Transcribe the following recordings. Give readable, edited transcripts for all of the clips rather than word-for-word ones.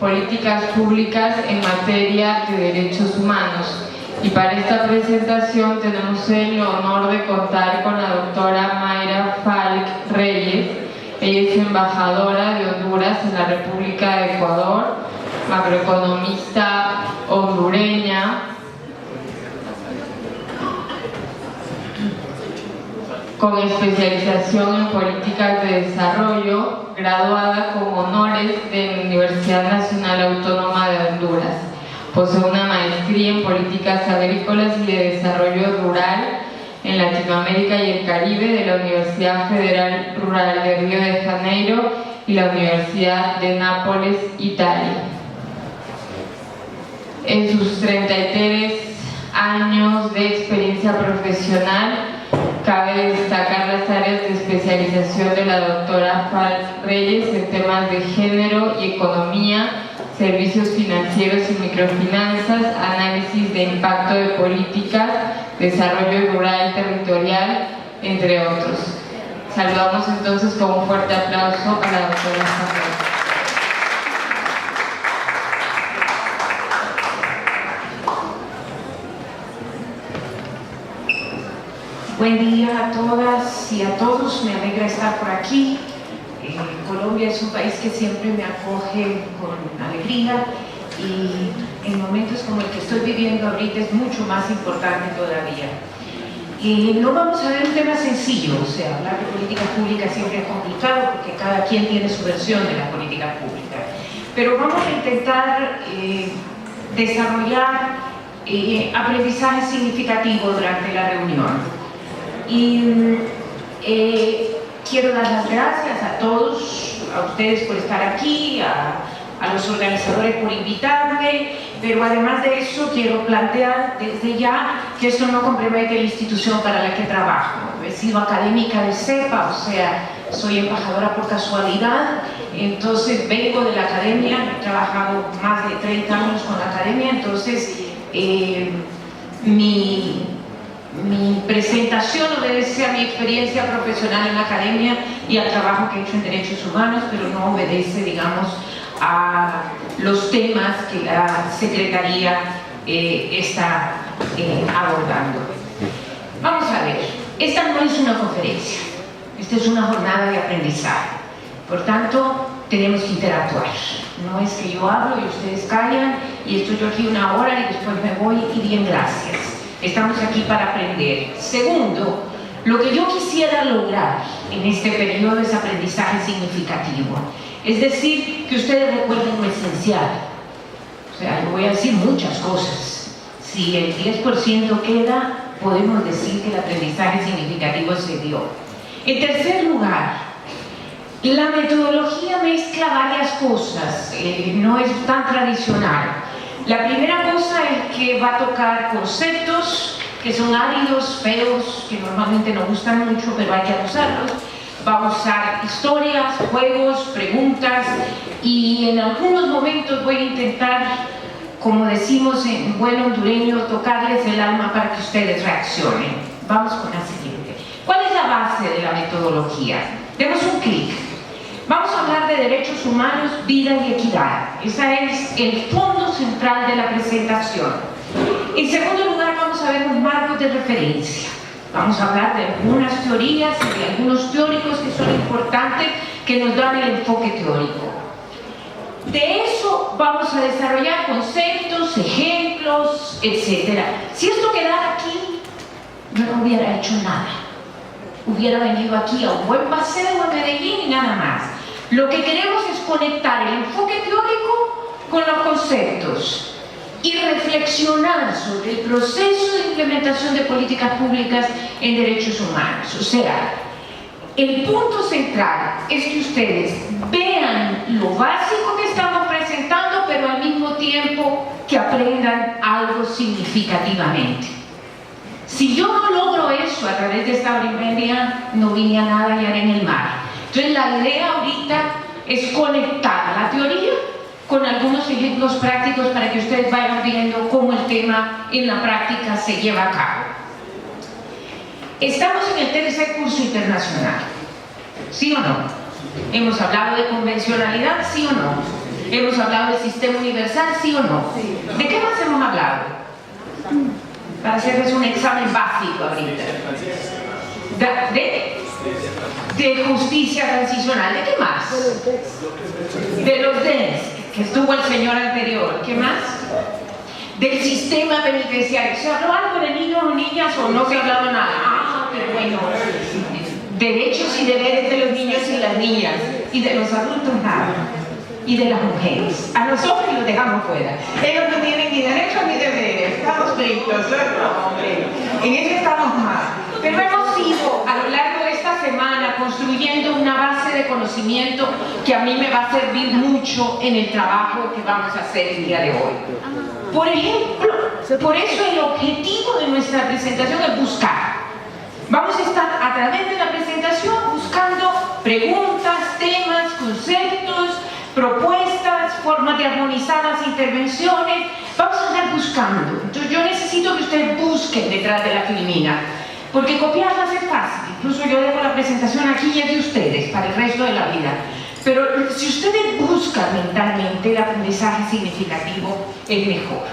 políticas públicas en materia de derechos humanos. Y para esta presentación tenemos el honor de contar con la doctora Mayra Falk Reyes. Ella es embajadora de Honduras en la República de Ecuador, macroeconomista hondureña, con especialización en políticas de desarrollo, graduada con honores de la Universidad Nacional Autónoma de Honduras. Posee una maestría en políticas agrícolas y de desarrollo rural en Latinoamérica y el Caribe de la Universidad Federal Rural de Río de Janeiro y la Universidad de Nápoles, Italia. En sus 33 años de experiencia profesional, cabe destacar las áreas de especialización de la doctora Falk Reyes en temas de género y economía, servicios financieros y microfinanzas, análisis de impacto de políticas, desarrollo rural territorial, entre otros. Saludamos entonces con un fuerte aplauso a la doctora Falk. Buen día a todas y a todos, me alegra estar por aquí. Colombia es un país que siempre me acoge con alegría y en momentos como el que estoy viviendo ahorita es mucho más importante todavía. No vamos a ver un tema sencillo, o sea, hablar de política pública siempre es complicado porque cada quien tiene su versión de la política pública. Pero vamos a intentar desarrollar aprendizaje significativo durante la reunión. Y quiero dar las gracias a todos, a ustedes por estar aquí, a los organizadores por invitarme, pero además de eso quiero plantear desde ya que esto no compromete la institución para la que trabajo. He sido académica de CEPA, o sea, soy embajadora por casualidad, entonces vengo de la academia, he trabajado más de 30 años con la academia, entonces mi presentación obedece a mi experiencia profesional en la academia y al trabajo que he hecho en derechos humanos, pero no obedece, digamos, a los temas que la Secretaría está abordando. Vamos a ver, esta no es una conferencia, esta es una jornada de aprendizaje, por tanto tenemos que interactuar. No es que yo hablo y ustedes callan y estoy yo aquí una hora y después me voy y bien, gracias. Estamos aquí para aprender. Segundo, lo que yo quisiera lograr en este periodo es aprendizaje significativo. Es decir, que ustedes recuerden lo esencial. O sea, yo voy a decir muchas cosas. Si el 10% queda, podemos decir que el aprendizaje significativo se dio. En tercer lugar, la metodología mezcla varias cosas, no es tan tradicional. La primera cosa es que va a tocar conceptos que son áridos, feos, que normalmente no gustan mucho, pero hay que usarlos. Va a usar historias, juegos, preguntas y en algunos momentos voy a intentar, como decimos en buen hondureño, tocarles el alma para que ustedes reaccionen. Vamos con la siguiente. ¿Cuál es la base de la metodología? Demos un clic. Vamos a hablar de derechos humanos, vida y equidad. Ese es el fondo central de la presentación. En segundo lugar, vamos a ver un marco de referencia. Vamos a hablar de algunas teorías y de algunos teóricos que son importantes, que nos dan el enfoque teórico. De eso vamos a desarrollar conceptos, ejemplos, etc. Si esto quedara aquí, yo no hubiera hecho nada. Hubiera venido aquí a un buen paseo a Medellín y nada más. Lo que queremos es conectar el enfoque teórico con los conceptos y reflexionar sobre el proceso de implementación de políticas públicas en derechos humanos. O sea, el punto central es que ustedes vean lo básico que estamos presentando, pero al mismo tiempo que aprendan algo significativamente. Si yo no logro eso a través de esta hora y media, no vine a nada y haré en el mar. Entonces la idea ahorita es conectar la teoría con algunos ejemplos prácticos para que ustedes vayan viendo cómo el tema en la práctica se lleva a cabo. Estamos en el tercer curso internacional, ¿sí o no? Hemos hablado de convencionalidad, ¿sí o no? Hemos hablado del sistema universal, ¿sí o no? ¿De qué más hemos hablado? Para hacerles un examen básico ahorita. De justicia transicional. ¿De qué más? De los DENS, que estuvo el señor anterior. ¿Qué más? Del sistema penitenciario. ¿Se habló algo de niños o niñas o no se ha hablado nada? Ah, qué bueno. Derechos y deberes de los niños y las niñas. Y de los adultos nada. Y de las mujeres. A los hombres los dejamos fuera. Ellos no tienen ni derechos ni deberes. Estamos fritos, ¿no, hombre? En eso estamos mal. Pero hemos ido a lo largo de esta semana construyendo una base de conocimiento que a mí me va a servir mucho en el trabajo que vamos a hacer el día de hoy. Por ejemplo, por eso el objetivo de nuestra presentación es buscar. Vamos a estar a través de la presentación buscando preguntas, temas, conceptos, propuestas, formas de armonizar las intervenciones. Vamos a estar buscando. Entonces yo necesito que ustedes busquen detrás de la filmina, porque copiarlas es fácil. Incluso yo dejo la presentación aquí y es de ustedes para el resto de la vida. Pero si ustedes buscan mentalmente, el aprendizaje significativo es mejor.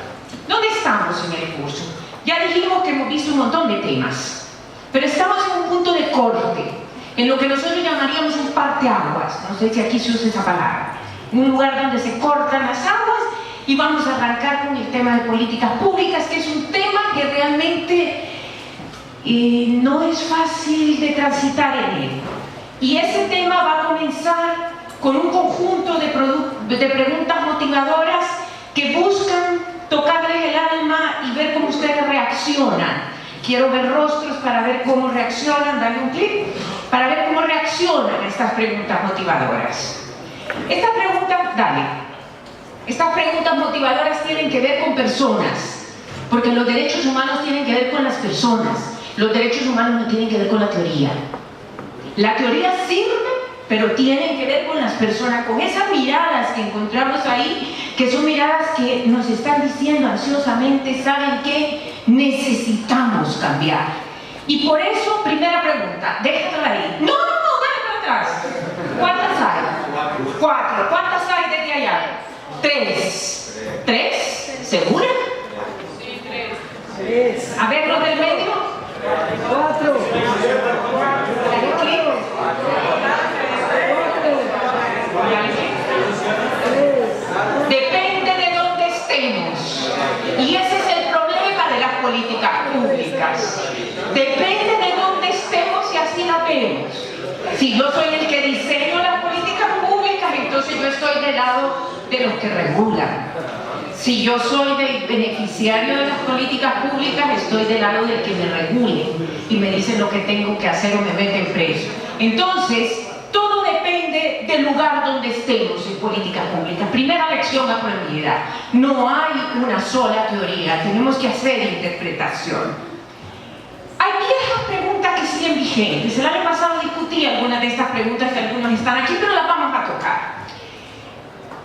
¿Dónde estamos en el curso? Ya dijimos que hemos visto un montón de temas, pero estamos en un punto de corte, en lo que nosotros llamaríamos un parteaguas. No sé si aquí se usa esa palabra. Un lugar donde se cortan las aguas, y vamos a arrancar con el tema de políticas públicas, que es un tema que realmente no es fácil de transitar en él. Y ese tema va a comenzar con un conjunto de preguntas motivadoras que buscan tocarles el alma y ver cómo ustedes reaccionan. Quiero ver rostros para ver cómo reaccionan, dale un clic, para ver cómo reaccionan a estas preguntas motivadoras. Estas preguntas motivadoras tienen que ver con personas, porque los derechos humanos tienen que ver con las personas. Los derechos humanos no tienen que ver con la teoría. La teoría sirve, pero tienen que ver con las personas, con esas miradas que encontramos ahí, que son miradas que nos están diciendo ansiosamente, ¿saben qué? Necesitamos cambiar. Y por eso, primera pregunta, déjala ahí. No, dale para atrás. ¿Cuántas hay? 4. ¿Cuántas hay desde allá? 3. ¿3? ¿Segura? Sí, 3. A ver, los del medio. 4. Depende de dónde estemos. Y ese es el problema de las políticas públicas. Depende de dónde estemos y así la vemos. Si yo soy el que diseño las políticas públicas, entonces yo estoy del lado de los que regulan. Si yo soy del beneficiario de las políticas públicas, estoy del lado del que me regule y me dicen lo que tengo que hacer o me meten preso. Entonces, todo depende del lugar donde estemos en políticas públicas. Primera lección aprendida: no hay una sola teoría, tenemos que hacer interpretación. Hay viejas preguntas que siguen vigentes. El año pasado discutí algunas de estas preguntas que algunos están aquí, pero las vamos a tocar.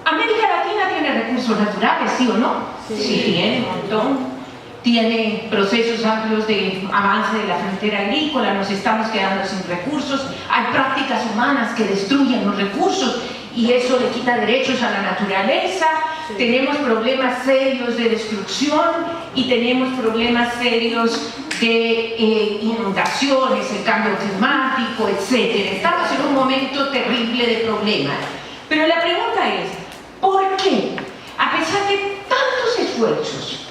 ¿América Latina tiene recursos naturales, sí o no? Sí, tiene un montón. Tiene procesos amplios de avance de la frontera agrícola, nos estamos quedando sin recursos, hay prácticas humanas que destruyen los recursos y eso le quita derechos a la naturaleza, tenemos problemas serios de destrucción y tenemos problemas serios de inundaciones, el cambio climático, etc. Estamos en un momento terrible de problemas. Pero la pregunta es, ¿por qué? A pesar de tantos esfuerzos,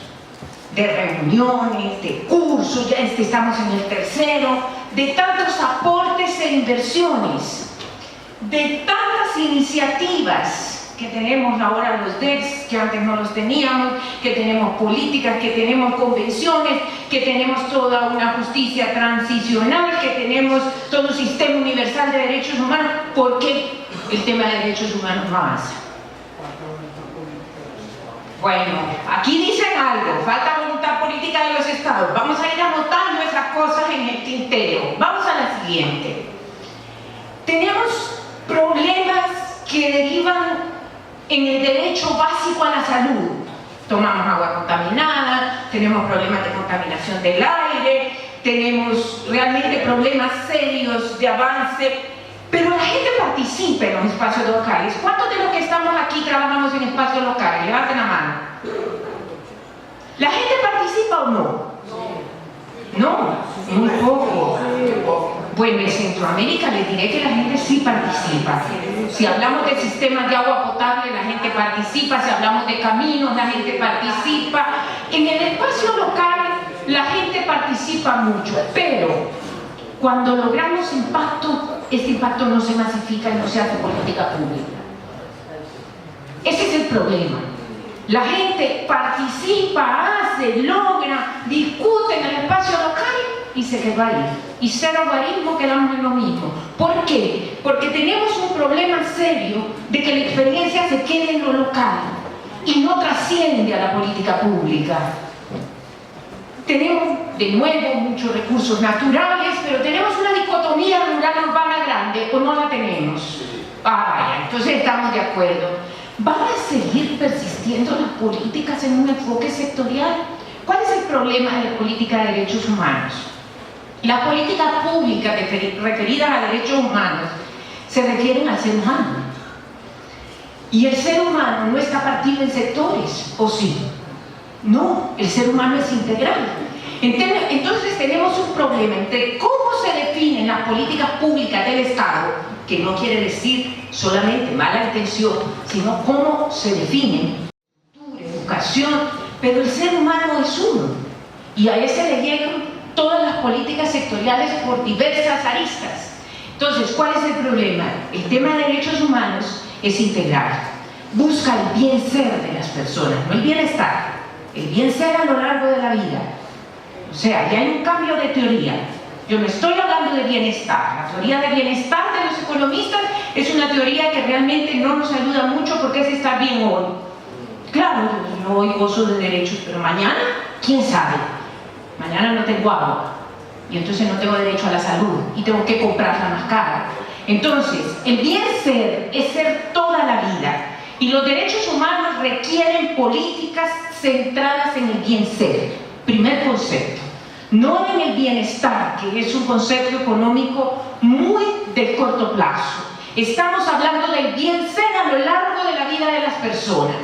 de reuniones, de cursos, ya estamos en el tercero, de tantos aportes e inversiones, de tantas iniciativas que tenemos ahora los DECs, que antes no los teníamos, que tenemos políticas, que tenemos convenciones, que tenemos toda una justicia transicional, que tenemos todo un sistema universal de derechos humanos, ¿por qué el tema de derechos humanos no avanza? Bueno, aquí dicen algo, falta voluntad política de los estados. Vamos a ir anotando esas cosas en el tintero. Vamos a la siguiente. Tenemos problemas que derivan en el derecho básico a la salud. Tomamos agua contaminada, tenemos problemas de contaminación del aire, tenemos realmente problemas serios de avance Pero la gente participa en los espacios locales. ¿Cuántos de los que estamos aquí trabajamos en espacios locales? Levanten la mano. ¿La gente participa o no? No, muy poco. Bueno, en Centroamérica les diré que la gente sí participa. Si hablamos de sistemas de agua potable, la gente participa. Si hablamos de caminos, la gente participa. En el espacio local, la gente participa mucho. Pero cuando logramos impacto, este impacto no se masifica y no se hace política pública. Ese es el problema. La gente participa, hace, logra, discute en el espacio local y se queda ahí. Y cero guarismo, quedamos en lo mismo. ¿Por qué? Porque tenemos un problema serio de que la experiencia se quede en lo local y no trasciende a la política pública. Tenemos, de nuevo, muchos recursos naturales, pero tenemos una dicotomía rural-urbana grande, ¿o no la tenemos? Vaya, entonces estamos de acuerdo. ¿Van a seguir persistiendo las políticas en un enfoque sectorial? ¿Cuál es el problema de la política de derechos humanos? Las políticas públicas referidas a derechos humanos se refieren al ser humano. Y el ser humano no está partido en sectores, ¿o sí? No, el ser humano es integral. Entonces tenemos un problema entre cómo se definen las políticas públicas del Estado, que no quiere decir solamente mala intención, sino cómo se definen, educación, pero el ser humano es uno, y a ese le llegan todas las políticas sectoriales por diversas aristas. Entonces, ¿cuál es el problema? El tema de derechos humanos es integral, busca el bien ser de las personas, no el bienestar, el bien ser a lo largo de la vida. O sea, ya hay un cambio de teoría. Yo no estoy hablando de bienestar. La teoría de bienestar de los economistas es una teoría que realmente no nos ayuda mucho porque es estar bien hoy. Claro, yo hoy gozo de derechos, pero mañana, ¿quién sabe? Mañana no tengo agua y entonces no tengo derecho a la salud y tengo que comprarla más cara. Entonces, el bien ser es ser toda la vida y los derechos humanos requieren políticas centradas en el bien ser. Primer concepto. No en el bienestar, que es un concepto económico muy de corto plazo. Estamos hablando del bien ser a lo largo de la vida de las personas.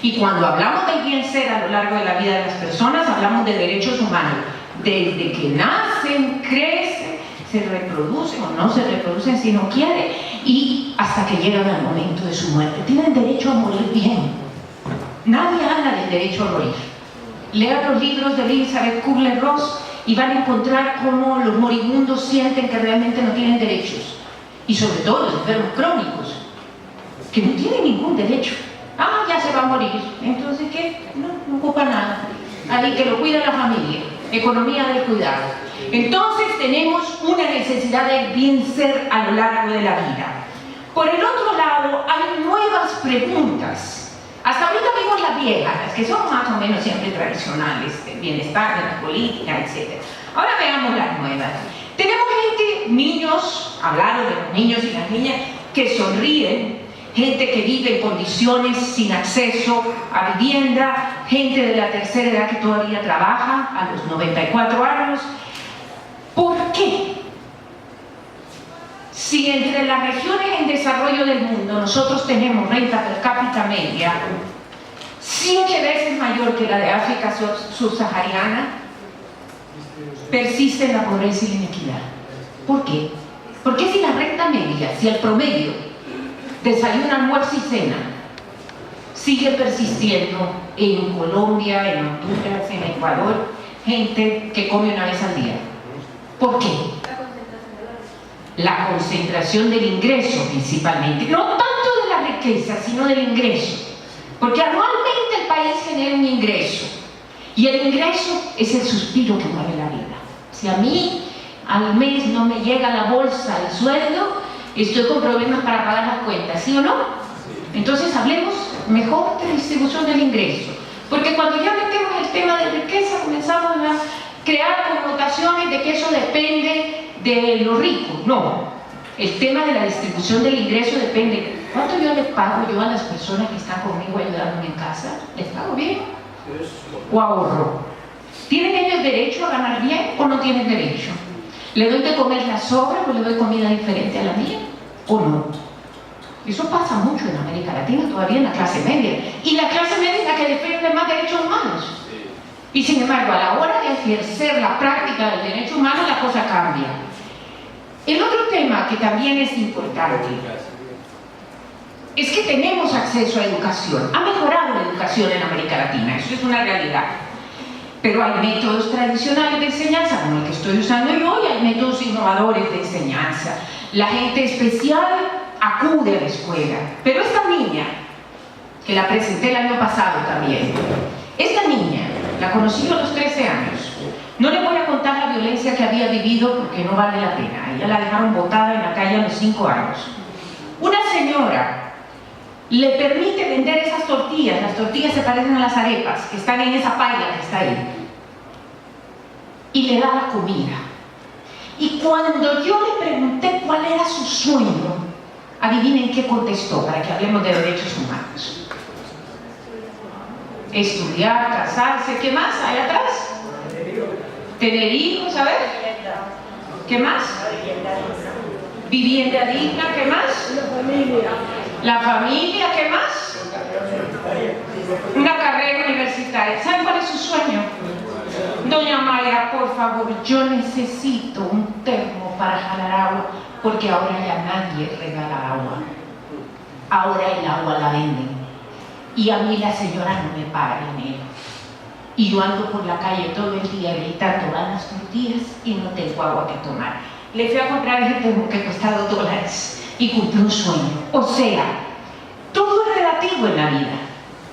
Y cuando hablamos del bien ser a lo largo de la vida de las personas, hablamos de derechos humanos. Desde que nacen, crecen, se reproducen o no se reproducen si no quieren, y hasta que llegan al momento de su muerte. Tienen derecho a morir bien. Nadie habla del derecho a morir. Lean los libros de Elizabeth Kubler-Ross y van a encontrar cómo los moribundos sienten que realmente no tienen derechos. Y sobre todo los enfermos crónicos, que no tienen ningún derecho. Ah, ya se va a morir. Entonces, ¿qué? No ocupa nada. Ahí que lo cuida la familia. Economía del cuidado. Entonces tenemos una necesidad de bien ser a lo largo de la vida. Por el otro lado, hay nuevas preguntas. Hasta ahorita vimos las viejas, las que son más o menos siempre tradicionales, del bienestar, de la política, etc. Ahora veamos las nuevas. Tenemos gente, niños, hablaron de los niños y las niñas, que sonríen, gente que vive en condiciones sin acceso a vivienda, gente de la tercera edad que todavía trabaja a los 94 años. ¿Por qué? Si entre las regiones en desarrollo del mundo nosotros tenemos renta per cápita media 7 veces mayor que la de África subsahariana, persiste la pobreza y la inequidad. ¿Por qué? Porque si la renta media, si el promedio desayuno, almuerzo y cena sigue persistiendo en Colombia, en Honduras, en Ecuador, gente que come una vez al día. ¿Por qué? La concentración del ingreso principalmente, no tanto de la riqueza, sino del ingreso, porque anualmente el país genera un ingreso y el ingreso es el suspiro que mueve la vida. Si a mí al mes no me llega la bolsa, el sueldo, estoy con problemas para pagar las cuentas, ¿sí o no? Entonces hablemos mejor de distribución del ingreso, porque cuando ya metemos el tema de riqueza comenzamos a crear connotaciones de que eso depende de lo rico. No, el tema de la distribución del ingreso depende de cuánto yo les pago yo a las personas que están conmigo ayudándome en casa. ¿Les pago bien? ¿O ahorro? ¿Tienen ellos derecho a ganar bien o no tienen derecho? ¿Le doy de comer la sobra o le doy comida diferente a la mía? ¿O no? Eso pasa mucho en América Latina, todavía en la clase media. Y la clase media es la que defiende más derechos humanos. Y sin embargo, a la hora de ejercer la práctica del derecho humano, la cosa cambia. El otro tema que también es importante es que tenemos acceso a educación. Ha mejorado la educación en América Latina, eso es una realidad. Pero hay métodos tradicionales de enseñanza, como el que estoy usando yo, y hay métodos innovadores de enseñanza. La gente especial acude a la escuela. Pero esta niña, que la presenté el año pasado también, esta niña, la conocí yo a los 13 años. No le voy a contar la violencia que había vivido porque no vale la pena. Ella la dejaron botada en la calle a los 5 años. Una señora le permite vender esas tortillas. Las tortillas se parecen a las arepas, que están en esa paila que está ahí. Y le da la comida. Y cuando yo le pregunté cuál era su sueño, adivinen qué contestó, para que hablemos de derechos humanos. Estudiar, casarse, ¿qué más hay atrás? Tener hijos, a ver. ¿Qué más? Vivienda digna, ¿qué más? La familia, ¿qué más? Una carrera universitaria. ¿Saben cuál es su sueño? Doña Mayra, por favor, yo necesito un termo para jalar agua, porque ahora ya nadie regala agua. Ahora el agua la venden. Y a mí la señora no me paga dinero. Y yo ando por la calle todo el día gritando, van las tortillas y no tengo agua que tomar. Le fui a comprar ese termo que cuesta $2 y cumplí un sueño. O sea, todo es relativo en la vida.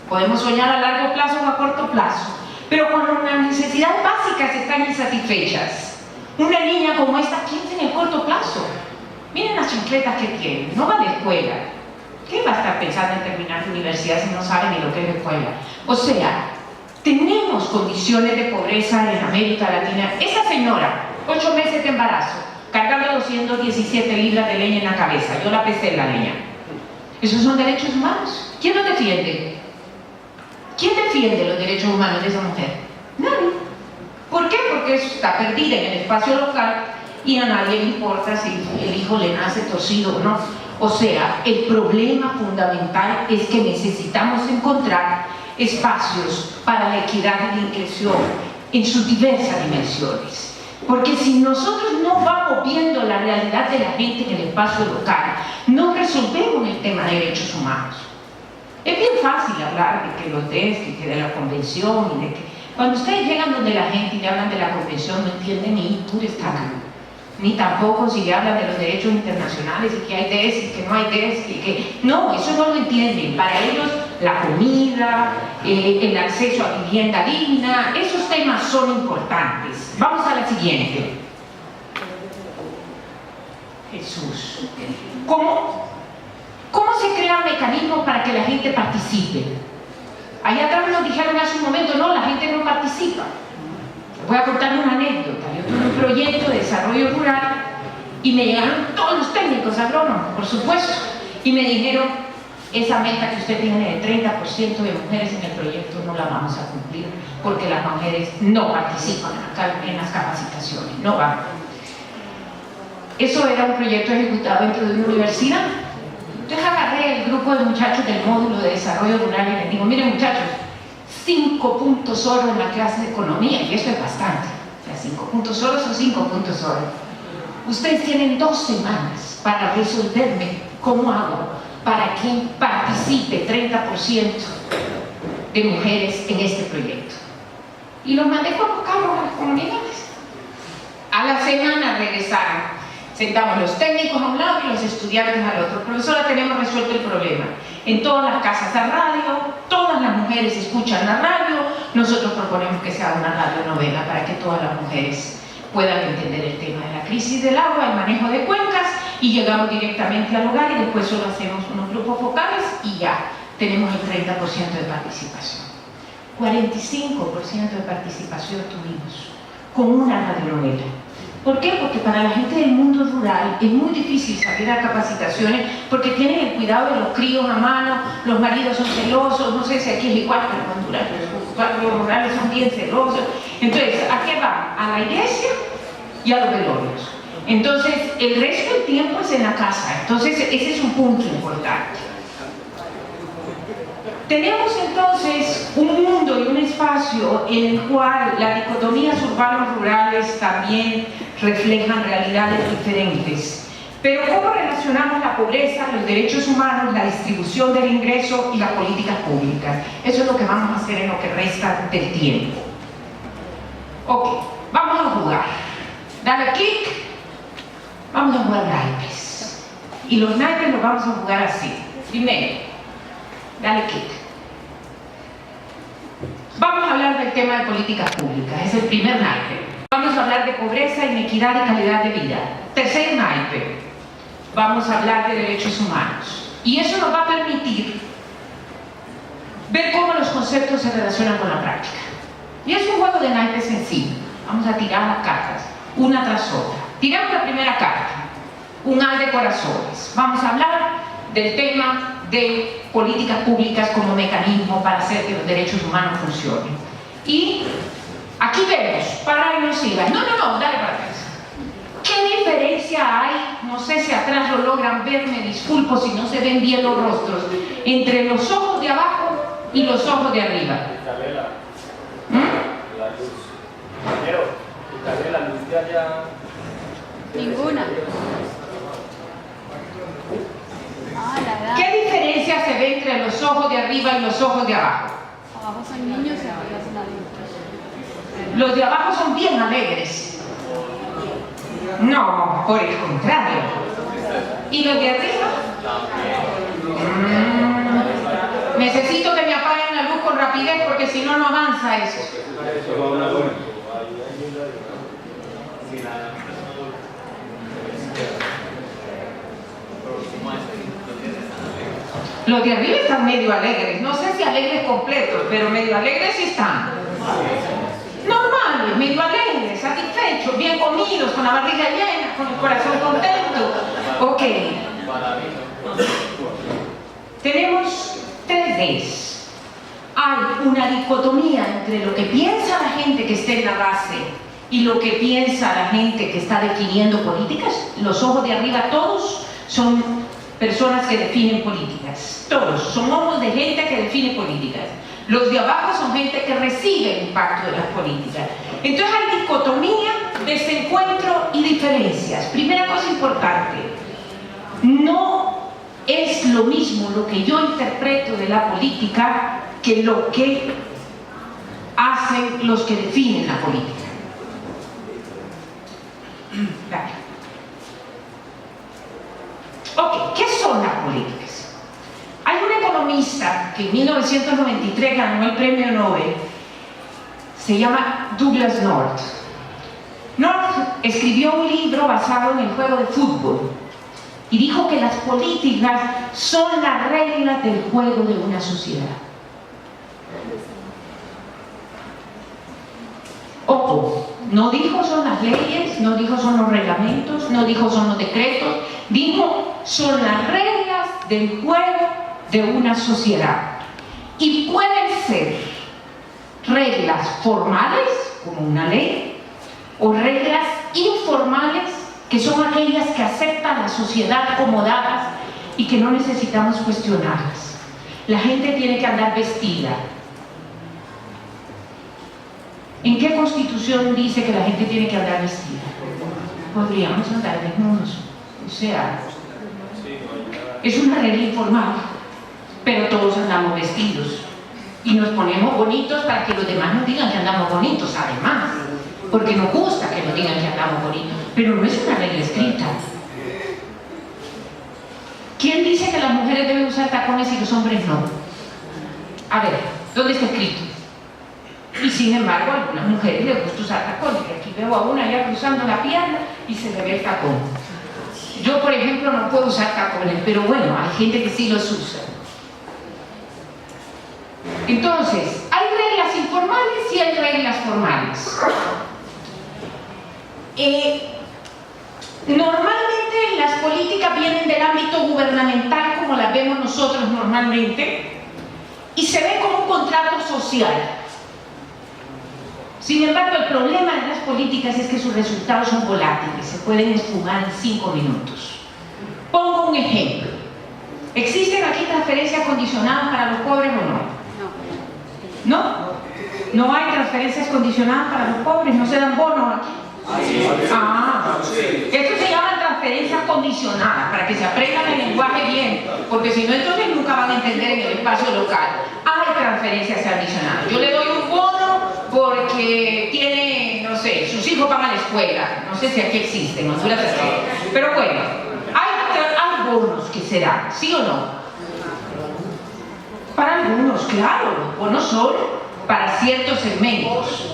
Podemos soñar a largo plazo o a corto plazo, pero cuando las necesidades básicas están insatisfechas, una niña como esta piensa en el corto plazo. Miren las chancletas que tiene, no va a la escuela. ¿Qué va a estar pensando en terminar la universidad si no sabe ni lo que es la escuela? O sea, tenemos condiciones de pobreza en América Latina. Esa señora, 8 meses de embarazo, cargando 217 libras de leña en la cabeza. Yo la pesé la leña. ¿Esos son derechos humanos? ¿Quién los defiende? ¿Quién defiende los derechos humanos de esa mujer? Nadie. ¿Por qué? Porque está perdida en el espacio local y a nadie le importa si el hijo le nace torcido o no. O sea, el problema fundamental es que necesitamos encontrar espacios para la equidad y la inclusión en sus diversas dimensiones. Porque si nosotros no vamos viendo la realidad de la gente en el espacio local, no resolvemos el tema de derechos humanos. Es bien fácil hablar de que los DES, y que de la convención, y de que cuando ustedes llegan donde la gente y le hablan de la convención, no entienden ni tú estás acá. Ni tampoco si le hablan de los derechos internacionales y que hay DES y que no hay DES y que... No, eso no lo entienden. Para ellos la comida, el acceso a vivienda digna, esos temas son importantes. Vamos a la siguiente. Jesús. ¿Cómo se crean mecanismos para que la gente participe? Allá atrás nos dijeron hace un momento, no, la gente no participa. Voy a contar una anécdota. Yo tuve un proyecto de desarrollo rural y me llegaron todos los técnicos agrónomos, por supuesto, y me dijeron, esa meta que usted tiene de 30% de mujeres en el proyecto no la vamos a cumplir porque las mujeres no participan en las capacitaciones, no van. Eso era un proyecto ejecutado dentro de una universidad. Entonces agarré el grupo de muchachos del módulo de desarrollo rural y les digo, miren muchachos, 5 puntos oro en la clase de economía, y eso es bastante. O sea, 5 puntos oro son 5 puntos oro. Ustedes tienen 2 semanas para resolverme cómo hago para que participe 30% de mujeres en este proyecto. Y los mandé con los carros a las comunidades. A la semana regresaron. Sentamos los técnicos a un lado y los estudiantes al otro. Profesora, tenemos resuelto el problema. En todas las casas hay radio, todas las mujeres escuchan la radio. Nosotros proponemos que sea una radionovela para que todas las mujeres puedan entender el tema de la crisis del agua, el manejo de cuencas, y llegamos directamente al hogar y después solo hacemos unos grupos focales y ya tenemos el 30% de participación. 45% de participación tuvimos con una radionovela. ¿Por qué? Porque para la gente del mundo rural es muy difícil salir a capacitaciones porque tienen el cuidado de los críos a mano, los maridos son celosos, no sé si aquí es igual, pero en Honduras los rurales son bien celosos. Entonces, ¿a qué van? A la iglesia y a los velorios. Entonces, el resto del tiempo es en la casa. Entonces, ese es un punto importante. Tenemos entonces un mundo y un espacio en el cual las dicotomías urbanos-rurales también reflejan realidades diferentes. Pero ¿cómo relacionamos la pobreza, los derechos humanos, la distribución del ingreso y las políticas públicas? Eso es lo que vamos a hacer en lo que resta del tiempo. Ok, vamos a jugar. Dale clic. Vamos a jugar naipes. Y los naipes los vamos a jugar así. Primero, dale clic. Vamos a hablar del tema de políticas públicas. Es el primer naipe. Vamos a hablar de pobreza, inequidad y calidad de vida. Tercer naipe. Vamos a hablar de derechos humanos. Y eso nos va a permitir ver cómo los conceptos se relacionan con la práctica. Y es un juego de naipes sencillo. Vamos a tirar las cartas, una tras otra. Tiramos la primera carta, un as de corazones. Vamos a hablar del tema de políticas públicas como mecanismo para hacer que los derechos humanos funcionen. Y aquí vemos, para y no sigas. No, dale para atrás. ¿Qué diferencia hay? No sé si atrás lo logran ver, me disculpo si no se ven bien los rostros, entre los ojos de abajo y los ojos de arriba. La luz. Pero, quitarle la luz de allá. Ninguna. ¿Qué diferencia se ve entre los ojos de arriba y los ojos de abajo? Abajo son niños y arriba son adultos. Los de abajo son bien alegres. No, por el contrario. ¿Y los de arriba? Necesito que me apaguen la luz con rapidez porque si no, no avanza eso. Los de arriba están medio alegres, no sé si alegres completos, pero medio alegres sí están. Normales, medio alegres, satisfechos, bien comidos, con la barriga llena, con el corazón contento. Ok. Tenemos 3 Ds. Hay una dicotomía entre lo que piensa la gente que está en la base y lo que piensa la gente que está definiendo políticas. Los ojos de arriba todos son personas que definen políticas. Todos son ojos de gente que define políticas. Los de abajo son gente que recibe el impacto de las políticas. Entonces hay dicotomía, desencuentro y diferencias. Primera cosa importante, no es lo mismo lo que yo interpreto de la política que lo que hacen los que definen la política. Dale. Ok, ¿qué son las políticas? Hay un economista que en 1993 ganó el premio Nobel, se llama Douglas North. North escribió un libro basado en el juego de fútbol y dijo que las políticas son las reglas del juego de una sociedad. Ojo, no dijo son las leyes, no dijo son los reglamentos, no dijo son los decretos, dijo son las reglas del juego de una sociedad. Y pueden ser reglas formales, como una ley, o reglas informales, que son aquellas que acepta la sociedad como dadas y que no necesitamos cuestionarlas. La gente tiene que andar vestida. ¿En qué constitución dice que la gente tiene que andar vestida? Podríamos andar desnudos. O sea, es una regla informal, pero todos andamos vestidos. Y nos ponemos bonitos para que los demás nos digan que andamos bonitos, además. Porque nos gusta que nos digan que andamos bonitos. Pero no es una regla escrita. ¿Quién dice que las mujeres deben usar tacones y los hombres no? A ver, ¿dónde está escrito? Y sin embargo, a algunas mujeres les gusta usar tacones. Aquí veo a una ya cruzando la pierna y se le ve el tacón. Yo, por ejemplo, no puedo usar tacones, pero bueno, hay gente que sí los usa. Entonces, hay reglas informales y hay reglas formales. Normalmente las políticas vienen del ámbito gubernamental, como las vemos nosotros normalmente, y se ve como un contrato social. Sin embargo, el problema de las políticas es que sus resultados son volátiles, se pueden esfumar en 5 minutos. Pongo un ejemplo. ¿Existen aquí transferencias condicionadas para los pobres o no? ¿No? ¿No hay transferencias condicionadas para los pobres? ¿No se dan bonos aquí? Esto se llama transferencias condicionadas, para que se aprendan el lenguaje bien, porque si no, entonces nunca van a entender en el espacio local. Hay transferencias condicionadas. Yo le doy un bono porque tiene, no sé, sus hijos van a la escuela. No sé si aquí existen, en Honduras existe. Pero bueno, hay bonos que se dan, ¿sí o no? Para algunos, claro, los bonos son para ciertos segmentos.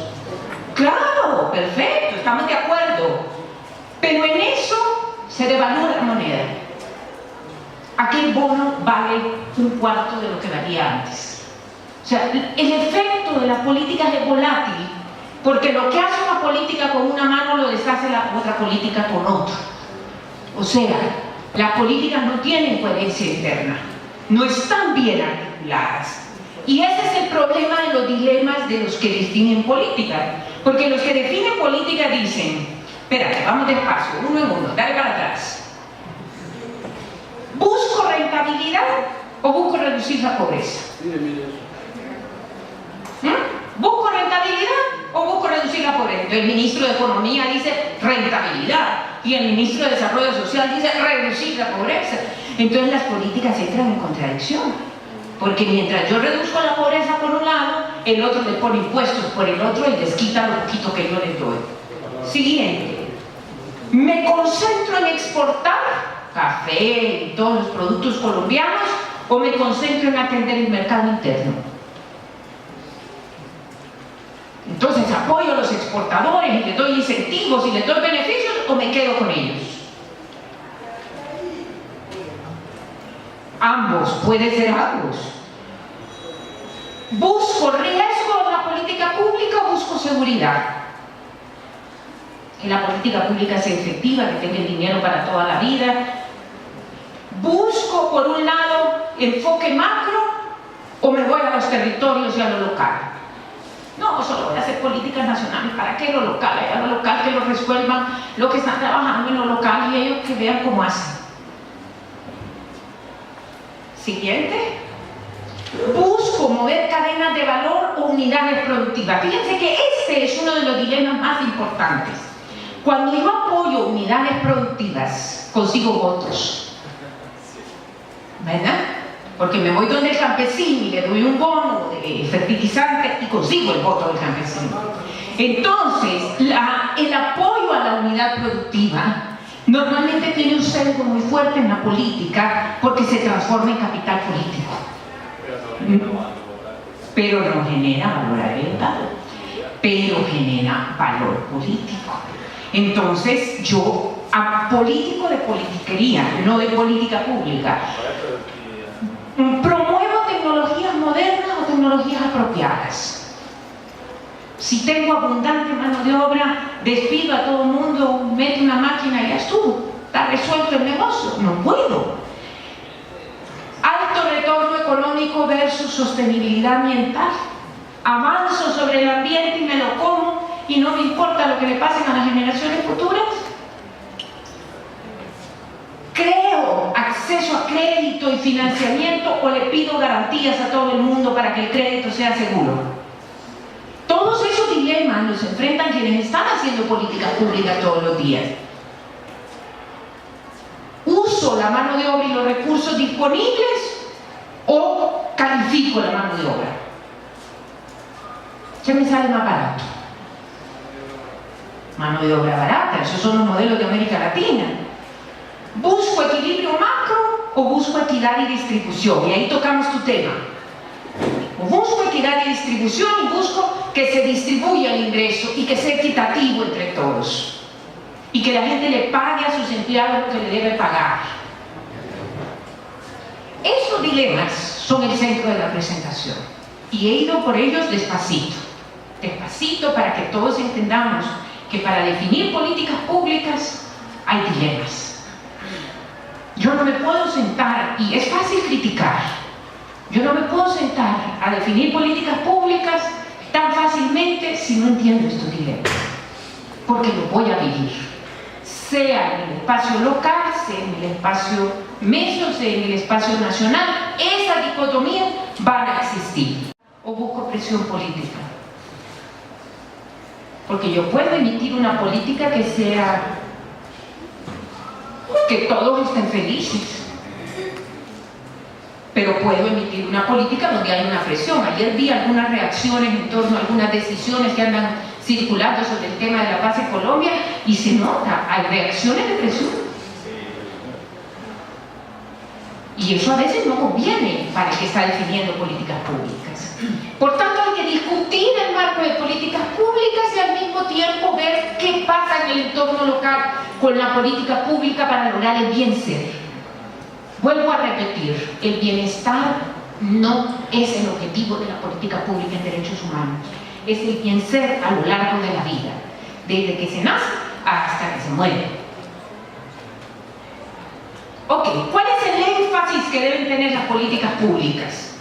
Claro, perfecto, estamos de acuerdo. Pero en eso se devalúa la moneda. Aquel bono vale un cuarto de lo que valía antes. O sea, el efecto de las políticas es volátil, porque lo que hace una política con una mano lo deshace la otra política con otra. O sea, las políticas no tienen coherencia interna, no están bien articuladas. Y ese es el problema de los dilemas de los que definen política. Porque los que definen política dicen, espérate, vamos despacio, uno en uno, dale para atrás. ¿Busco rentabilidad o busco reducir la pobreza? ¿Busco rentabilidad o busco reducir la pobreza? Entonces el ministro de Economía dice rentabilidad y el ministro de Desarrollo Social dice reducir la pobreza. Entonces las políticas entran en contradicción. Porque mientras yo reduzco la pobreza por un lado, el otro le pone impuestos por el otro y les quita lo poquito que yo les doy. Siguiente. ¿Me concentro en exportar café y todos los productos colombianos o me concentro en atender el mercado interno? Entonces apoyo a los exportadores y les doy incentivos y les doy beneficios o me quedo con ellos. Ambos, puede ser ambos. ¿Busco riesgo en la política pública o busco seguridad? Que la política pública sea efectiva, que tenga el dinero para toda la vida. ¿Busco, por un lado, enfoque macro o me voy a los territorios y a lo local? No, solo voy a hacer políticas nacionales. ¿Para qué lo local? A lo local que lo resuelvan lo que están trabajando en lo local y ellos que vean cómo hacen. Siguiente. Busco mover cadenas de valor o unidades productivas. Fíjense que este es uno de los dilemas más importantes. Cuando yo apoyo unidades productivas, consigo votos. ¿Verdad? Porque me voy donde el campesino y le doy un bono de fertilizante y consigo el voto del campesino. Entonces, el apoyo a la unidad productiva normalmente tiene un sesgo muy fuerte en la política porque se transforma en capital político. Pero no genera valor agregado, pero genera valor político. Entonces yo, a político de politiquería, no de política pública, promuevo tecnologías modernas o tecnologías apropiadas. Si tengo abundante mano de obra, despido a todo el mundo, mete una máquina y ya estuvo, está resuelto el negocio. No puedo. Alto retorno económico versus sostenibilidad ambiental. Avanzo sobre el ambiente y me lo como y no me importa lo que le pasen a las generaciones futuras. Creo acceso a crédito y financiamiento o le pido garantías a todo el mundo para que el crédito sea seguro. Todos esos dilemas los enfrentan quienes están haciendo políticas públicas todos los días. ¿Uso la mano de obra y los recursos disponibles o califico la mano de obra? ¿Qué me sale más barato? Mano de obra barata, esos son los modelos de América Latina. ¿Busco equilibrio macro o busco equidad y distribución? Y ahí tocamos tu tema. Busco equidad y distribución y busco que se distribuya el ingreso y que sea equitativo entre todos y que la gente le pague a sus empleados lo que le debe pagar. Estos dilemas son el centro de la presentación y he ido por ellos despacito, despacito para que todos entendamos que para definir políticas públicas hay dilemas. Yo no me puedo sentar, y es fácil criticar, yo no me puedo sentar a definir políticas públicas tan fácilmente si no entiendo estos dilemas, porque lo voy a vivir, sea en el espacio local, sea en el espacio meso, sea en el espacio nacional. Esas dicotomías van a existir. O busco presión política, porque yo puedo emitir una política que sea que todos estén felices, pero puedo emitir una política donde hay una presión. Ayer vi algunas reacciones en torno a algunas decisiones que andan circulando sobre el tema de la paz en Colombia y se nota, hay reacciones de presión. Y eso a veces no conviene para el que está definiendo políticas públicas. Por tanto, hay que discutir el marco de políticas públicas y al mismo tiempo ver qué pasa en el entorno local con la política pública para lograr el bien ser. Vuelvo a repetir, el bienestar no es el objetivo de la política pública en derechos humanos, es el bien ser a lo largo de la vida, desde que se nace hasta que se muere. Ok, ¿cuál es el énfasis que deben tener las políticas públicas?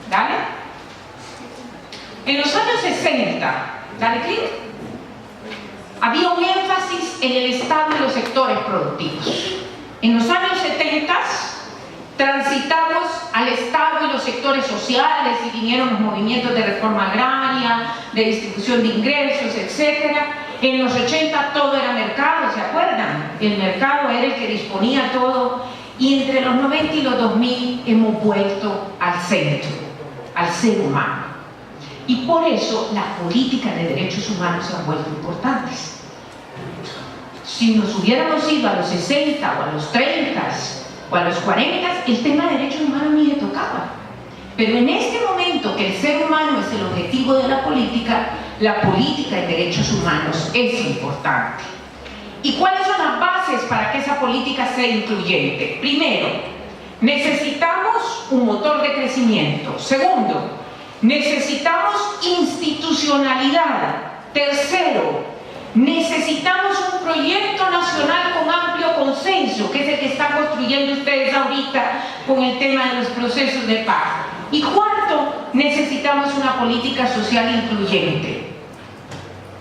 ¿Dale? En los años 60, dale clic, había un énfasis en el Estado y los sectores productivos. En los años 70 transitamos al Estado y los sectores sociales y vinieron los movimientos de reforma agraria, de distribución de ingresos, etc. En los 80 todo era mercado, ¿se acuerdan? El mercado era el que disponía todo, y entre los 90 y los 2000 hemos vuelto al centro, al ser humano. Y por eso las políticas de derechos humanos se han vuelto importantes. Si nos hubiéramos ido a los 60 o a los 30 o a los 40, el tema de derechos humanos ni le tocaba. Pero en este momento que el ser humano es el objetivo de la política de derechos humanos es importante. ¿Y cuáles son las bases para que esa política sea incluyente? Primero, necesitamos un motor de crecimiento. Segundo, necesitamos institucionalidad. Tercero, necesitamos un proyecto nacional con amplio consenso, que es el que están construyendo ustedes ahorita con el tema de los procesos de paz. Y cuarto, necesitamos una política social incluyente.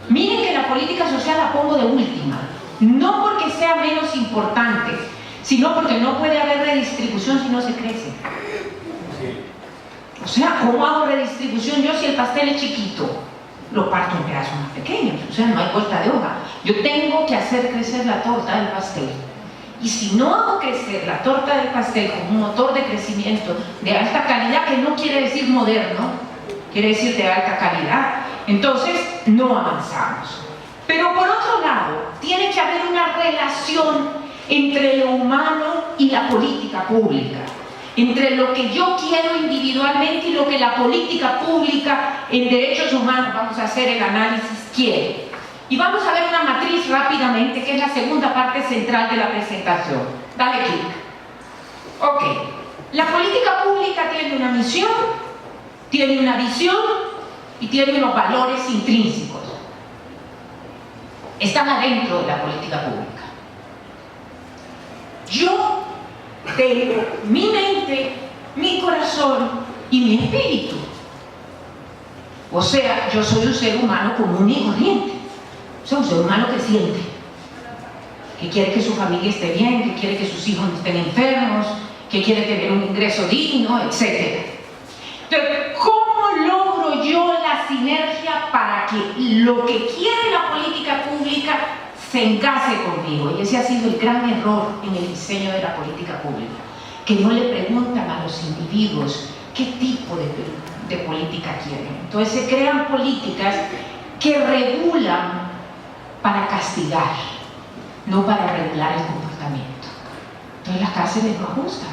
Miren que la política social la pongo de última, no porque sea menos importante, sino porque no puede haber redistribución si no se crece. O sea, ¿cómo hago redistribución yo si el pastel es chiquito? Lo parto en pedazos más pequeños, o sea, no hay vuelta de hoja. Yo tengo que hacer crecer la torta del pastel. Y si no hago crecer la torta del pastel como un motor de crecimiento de alta calidad, que no quiere decir moderno, quiere decir de alta calidad, entonces no avanzamos. Pero por otro lado, tiene que haber una relación entre lo humano y la política pública, entre lo que yo quiero individualmente y lo que la política pública en derechos humanos, vamos a hacer el análisis, quiere. Y vamos a ver una matriz rápidamente, que es la segunda parte central de la presentación. Dale clic. Ok. La política pública tiene una misión, tiene una visión y tiene unos valores intrínsecos. Están adentro de la política pública. Yo tengo mi mente, mi corazón y mi espíritu. O sea, yo soy un ser humano común y corriente. Soy un ser humano que siente, que quiere que su familia esté bien, que quiere que sus hijos no estén enfermos, que quiere tener un ingreso digno, etc. Entonces, ¿cómo logro yo la sinergia para que lo que quiere la política pública se encase conmigo? Y ese ha sido el gran error en el diseño de la política pública, que no le preguntan a los individuos qué tipo de política quieren. Entonces se crean políticas que regulan para castigar, no para regular el comportamiento. Entonces las cárceles no ajustan,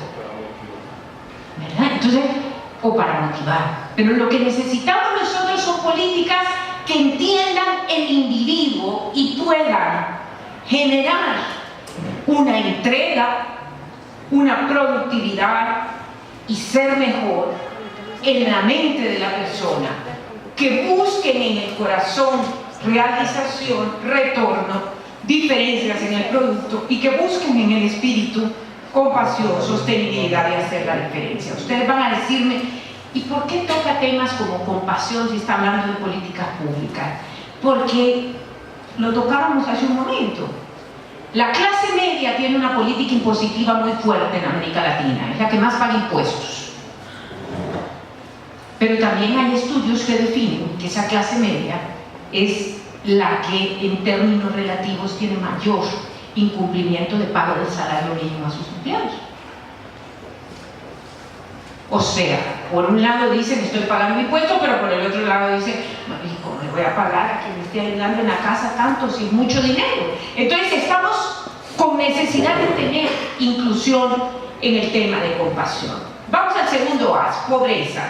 ¿verdad? Entonces, o para motivar. Pero lo que necesitamos nosotros son políticas que entiendan el individuo y puedan generar una entrega, una productividad y ser mejor en la mente de la persona, que busquen en el corazón realización, retorno, diferencias en el producto y que busquen en el espíritu compasión, sostenibilidad y hacer la diferencia. Ustedes van a decirme ¿Y por qué toca temas como compasión si está hablando de políticas públicas? Porque lo tocábamos hace un momento. La clase media tiene una política impositiva muy fuerte en América Latina, es la que más paga impuestos. Pero también hay estudios que definen que esa clase media es la que en términos relativos tiene mayor incumplimiento de pago del salario mínimo a sus empleados. O sea, por un lado dicen estoy pagando impuestos, pero por el otro lado dicen, no, ¿y cómo le voy a pagar a quien me esté ayudando en la casa tanto sin mucho dinero? Entonces estamos con necesidad de tener inclusión en el tema de compasión. Vamos al segundo A, pobreza.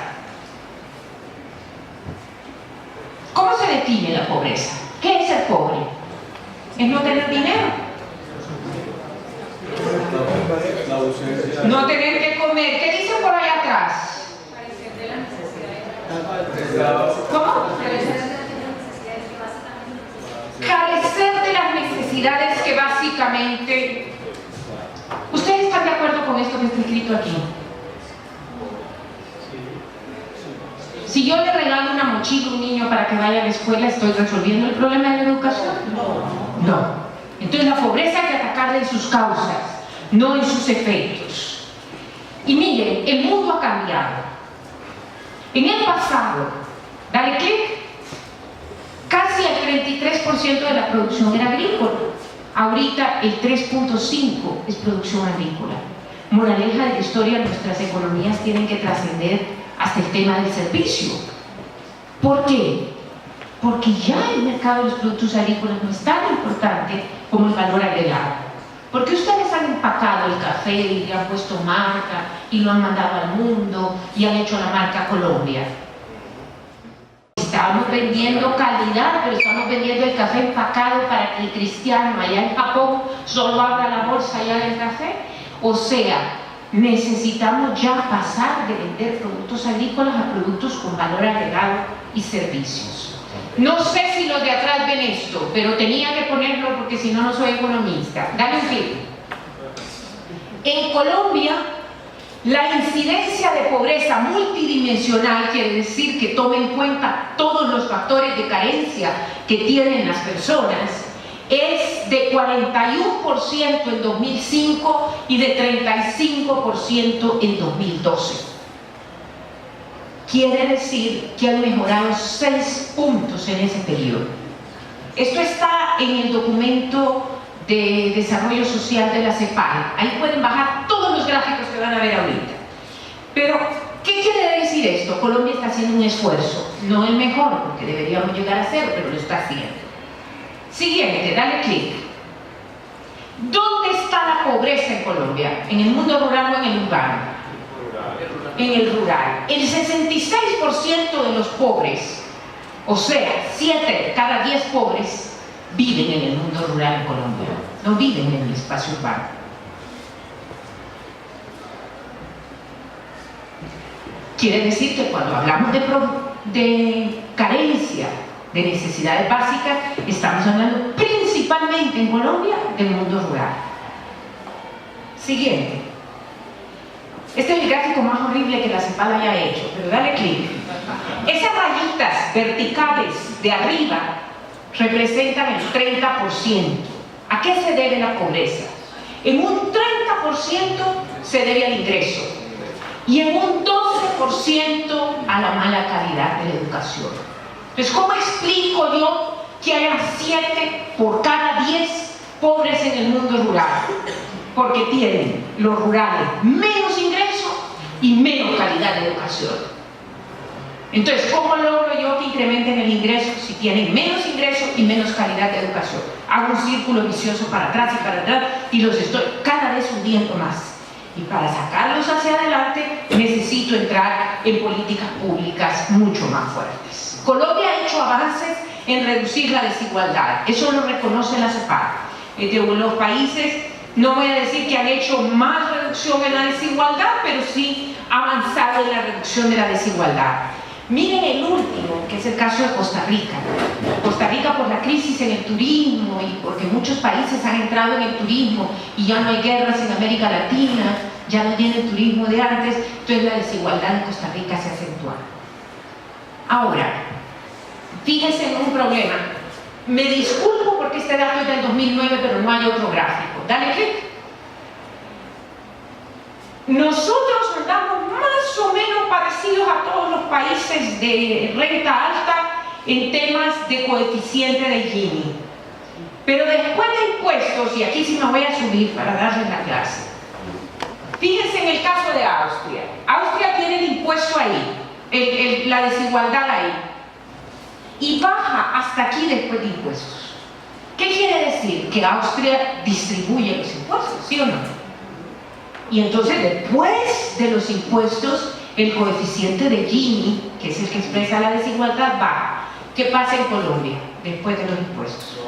¿Cómo se define la pobreza? ¿Qué es ser pobre? Es no tener dinero. No tener que comer. ¿Qué dicen por allá atrás? ¿Cómo? Carecer de las necesidades que básicamente... ¿Ustedes están de acuerdo con esto que está escrito aquí? Si yo le regalo una mochila a un niño para que vaya a la escuela, ¿estoy resolviendo el problema de la educación? No. Entonces la pobreza hay que atacarla en sus causas, no en sus efectos. Y miren, el mundo ha cambiado. En el pasado, dale clic, casi el 33% de la producción era agrícola. Ahorita el 3.5% es producción agrícola. Moraleja de la historia, nuestras economías tienen que trascender hasta el tema del servicio. ¿Por qué? Porque ya el mercado de los productos agrícolas no es tan importante como el valor agregado. Porque ustedes han empacado el café y le han puesto marca y lo han mandado al mundo y han hecho la marca Colombia. Estamos vendiendo calidad, pero estamos vendiendo el café empacado para que el cristiano allá en Japón solo abra la bolsa allá del café. O sea, necesitamos ya pasar de vender productos agrícolas a productos con valor agregado y servicios. No sé si los de atrás ven esto, pero tenía que ponerlo porque si no, no soy economista. Dale un clic. En Colombia, la incidencia de pobreza multidimensional, quiere decir que tome en cuenta todos los factores de carencia que tienen las personas, es de 41% en 2005 y de 35% en 2012. Quiere decir que han mejorado 6 puntos en ese periodo. Esto está en el documento de desarrollo social de la CEPAL. Ahí pueden bajar todos los gráficos que van a ver ahorita. Pero, ¿qué quiere decir esto? Colombia está haciendo un esfuerzo, no el mejor, porque deberíamos llegar a cero, pero lo está haciendo. Siguiente, dale clic. ¿Dónde está la pobreza en Colombia? ¿En el mundo rural o en el urbano? En el rural. El 66% de los pobres, o sea, 7 de cada 10 pobres, viven en el mundo rural en Colombia, no viven en el espacio urbano. Quiere decir que cuando hablamos de carencia, de necesidades básicas, estamos hablando principalmente en Colombia del mundo rural. Siguiente. Este es el gráfico más horrible que la CEPAL haya hecho, pero dale clic. Esas rayitas verticales de arriba representan el 30%. ¿A qué se debe la pobreza? En un 30% se debe al ingreso y en un 12% a la mala calidad de la educación. Entonces, ¿cómo explico yo que hayan 7 por cada 10 pobres en el mundo rural? Porque tienen los rurales menos ingresos y menos calidad de educación. Entonces, ¿cómo logro yo que incrementen el ingreso si tienen menos ingresos y menos calidad de educación? Hago un círculo vicioso para atrás y los estoy cada vez hundiendo más. Y para sacarlos hacia adelante necesito entrar en políticas públicas mucho más fuertes. Colombia ha hecho avances en reducir la desigualdad, eso lo reconoce la CEPAL. Los países, no voy a decir que han hecho más reducción en la desigualdad, pero sí avanzado en la reducción de la desigualdad. Miren el último, que es el caso de Costa Rica. Costa Rica, por la crisis en el turismo y porque muchos países han entrado en el turismo y ya no hay guerras en América Latina, ya no tiene el turismo de antes, entonces la desigualdad en Costa Rica se acentúa. Ahora, fíjense en un problema. Me disculpo porque este dato es del 2009, pero no hay otro gráfico. Dale clic. Nosotros andamos más o menos parecidos a todos los países de renta alta en temas de coeficiente de Gini. Pero después de impuestos, y aquí sí me voy a subir para darles la clase. Fíjense en el caso de Austria. Austria tiene el impuesto ahí, la desigualdad ahí. Y baja hasta aquí después de impuestos. ¿Qué quiere decir? Que Austria distribuye los impuestos, ¿sí o no? Y entonces después de los impuestos, el coeficiente de Gini, que es el que expresa la desigualdad, baja. ¿Qué pasa en Colombia después de los impuestos?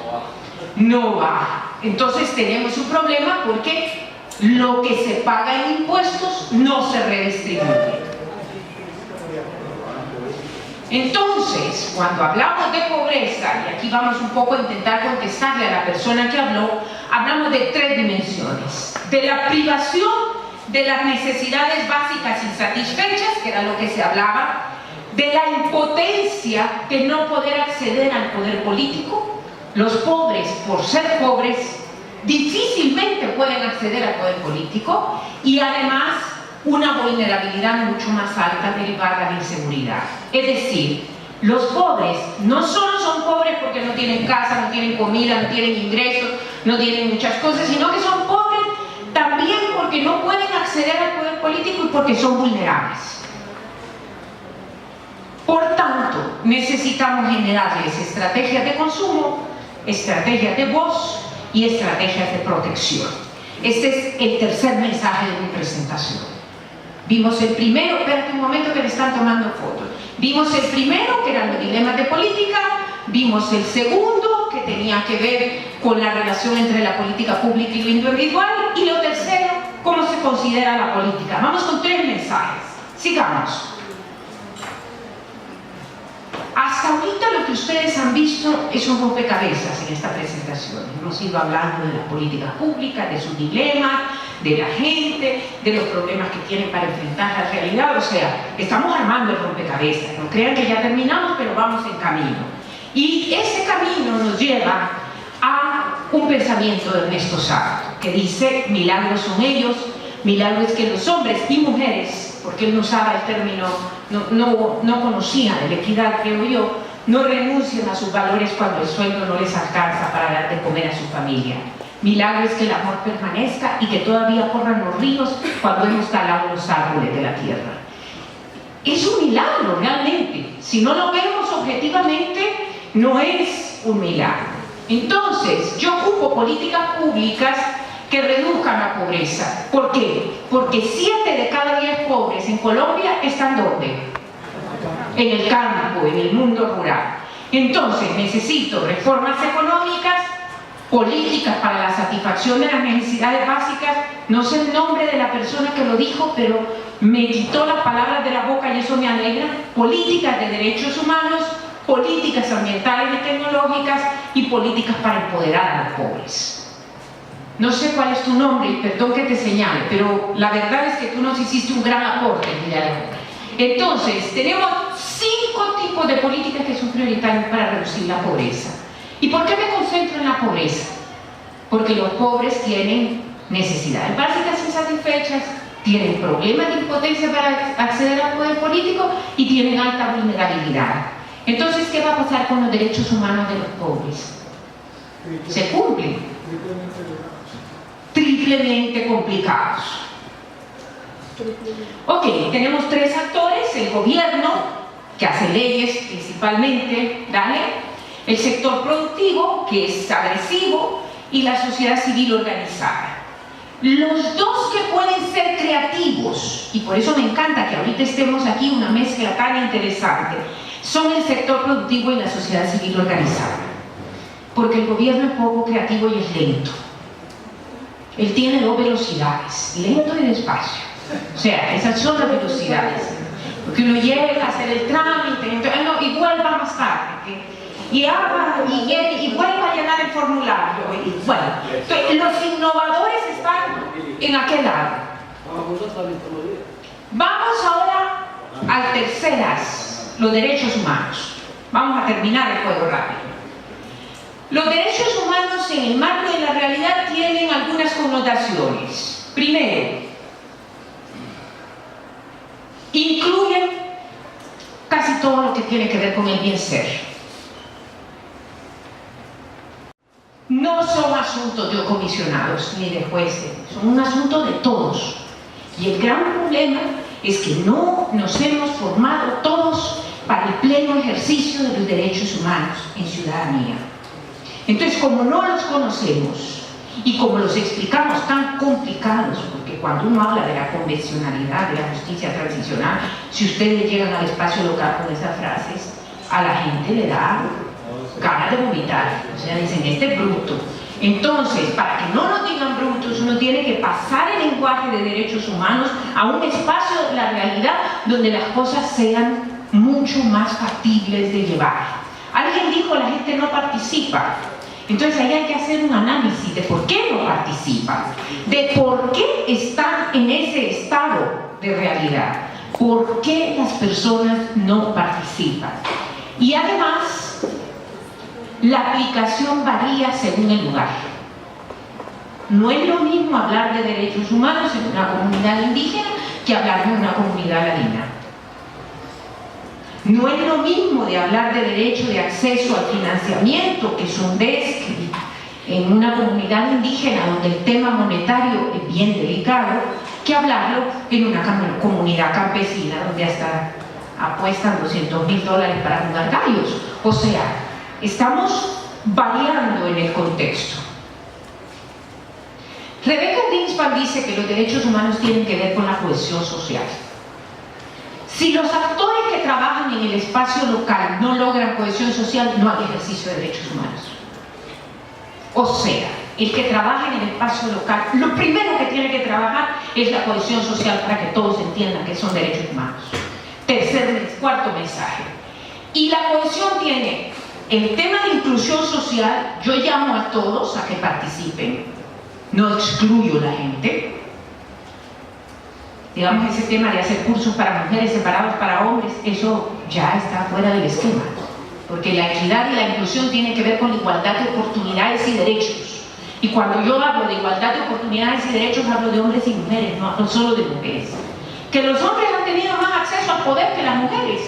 No baja. Entonces tenemos un problema porque lo que se paga en impuestos no se redistribuye. Entonces, cuando hablamos de pobreza, y aquí vamos un poco a intentar contestarle a la persona que habló, hablamos de tres dimensiones. De la privación de las necesidades básicas insatisfechas, que era lo que se hablaba, de la impotencia de no poder acceder al poder político. Los pobres, por ser pobres, difícilmente pueden acceder al poder político, y además una vulnerabilidad mucho más alta derivada de la inseguridad. Es decir, los pobres no solo son pobres porque no tienen casa, no tienen comida, no tienen ingresos, no tienen muchas cosas, sino que son pobres también porque no pueden acceder al poder político y porque son vulnerables. Por tanto, necesitamos generarles estrategias de consumo, estrategias de voz y estrategias de protección. Este es el tercer mensaje de mi presentación. Vimos el primero, espérate un momento que le están tomando fotos. Vimos el primero, que eran los dilemas de política. Vimos el segundo, que tenía que ver con la relación entre la política pública y lo individual. Y lo tercero, cómo se considera la política. Vamos con tres mensajes. Sigamos. Hasta ahorita lo que ustedes han visto es un rompecabezas en esta presentación. Hemos ido hablando de la política pública, de sus dilemas, de la gente, de los problemas que tienen para enfrentar la realidad. O sea, estamos armando el rompecabezas. No crean que ya terminamos, pero vamos en camino. Y ese camino nos lleva a un pensamiento de Ernesto Sábato, que dice: milagros son ellos, milagros que los hombres y mujeres, porque él no usaba el término, no conocía de la equidad, creo yo, no renuncian a sus valores cuando el sueldo no les alcanza para dar de comer a su familia. Milagro es que el amor permanezca y que todavía corran los ríos cuando hemos talado los árboles de la tierra. Es un milagro realmente. Si no lo vemos objetivamente, no es un milagro. Entonces, yo ocupo políticas públicas que reduzcan la pobreza. ¿Por qué? Porque 7 de cada 10 pobres en Colombia están ¿dónde? En el campo, en el mundo rural. Entonces necesito reformas económicas, políticas para la satisfacción de las necesidades básicas. No sé el nombre de la persona que lo dijo, pero me quitó las palabras de la boca y eso me alegra. Políticas de derechos humanos, políticas ambientales y tecnológicas y políticas para empoderar a los pobres. No sé cuál es tu nombre y perdón que te señale, pero la verdad es que tú nos hiciste un gran aporte el día de hoy. Entonces, tenemos 5 tipos de políticas que son prioritarias para reducir la pobreza. ¿Y por qué me concentro en la pobreza? Porque los pobres tienen necesidades básicas insatisfechas, tienen problemas de impotencia para acceder al poder político y tienen alta vulnerabilidad. Entonces, ¿qué va a pasar con los derechos humanos de los pobres? Se cumplen. Triplemente complicados. Ok, tenemos 3 actores: el gobierno, que hace leyes principalmente, ¿vale? El sector productivo, que es agresivo, y la sociedad civil organizada. Los dos que pueden ser creativos, y por eso me encanta que ahorita estemos aquí, una mezcla tan interesante, son el sector productivo y la sociedad civil organizada. Porque el gobierno es poco creativo y es lento. Él tiene 2 velocidades, lento y despacio. O sea, esas son las velocidades. Porque uno llega a hacer el trámite, y vuelva más tarde. Y haga, y vuelva a llenar el formulario. Y, bueno, entonces, los innovadores están en aquel lado. Vamos ahora al terceras, los derechos humanos. Vamos a terminar el juego rápido. Los derechos humanos en el marco de la realidad tienen algunas connotaciones. Primero, incluyen casi todo lo que tiene que ver con el bien ser. No son asuntos de comisionados ni de jueces, son un asunto de todos. Y el gran problema es que no nos hemos formado todos para el pleno ejercicio de los derechos humanos en ciudadanía. Entonces, como no los conocemos y como los explicamos tan complicados, porque cuando uno habla de la convencionalidad, de la justicia transicional, si ustedes llegan al espacio local con esas frases, a la gente le da ganas de vomitar. O sea, dicen, este es bruto. Entonces, para que no nos digan brutos, uno tiene que pasar el lenguaje de derechos humanos a un espacio de la realidad donde las cosas sean mucho más factibles de llevar. Alguien dijo, la gente no participa. Entonces ahí hay que hacer un análisis de por qué no participan, de por qué están en ese estado de realidad, por qué las personas no participan. Y además, la aplicación varía según el lugar. No es lo mismo hablar de derechos humanos en una comunidad indígena que hablar de una comunidad ladina. No es lo mismo de hablar de derecho de acceso al financiamiento, que es un DESC, en una comunidad indígena donde el tema monetario es bien delicado, que hablarlo en una comunidad campesina donde hasta apuestan $200.000 para jugar gallos. O sea, estamos variando en el contexto. Rebecca Greenspan dice que los derechos humanos tienen que ver con la cohesión social. Si los actores que trabajan en el espacio local no logran cohesión social, no hay ejercicio de derechos humanos. O sea, el que trabaja en el espacio local, lo primero que tiene que trabajar es la cohesión social para que todos entiendan que son derechos humanos. Cuarto mensaje. Y la cohesión tiene el tema de inclusión social. Yo llamo a todos a que participen. No excluyo a la gente. Digamos, ese tema de hacer cursos para mujeres separados para hombres, eso ya está fuera del esquema. Porque la equidad y la inclusión tienen que ver con la igualdad de oportunidades y derechos. Y cuando yo hablo de igualdad de oportunidades y derechos, hablo de hombres y mujeres, no solo de mujeres. Que los hombres han tenido más acceso al poder que las mujeres.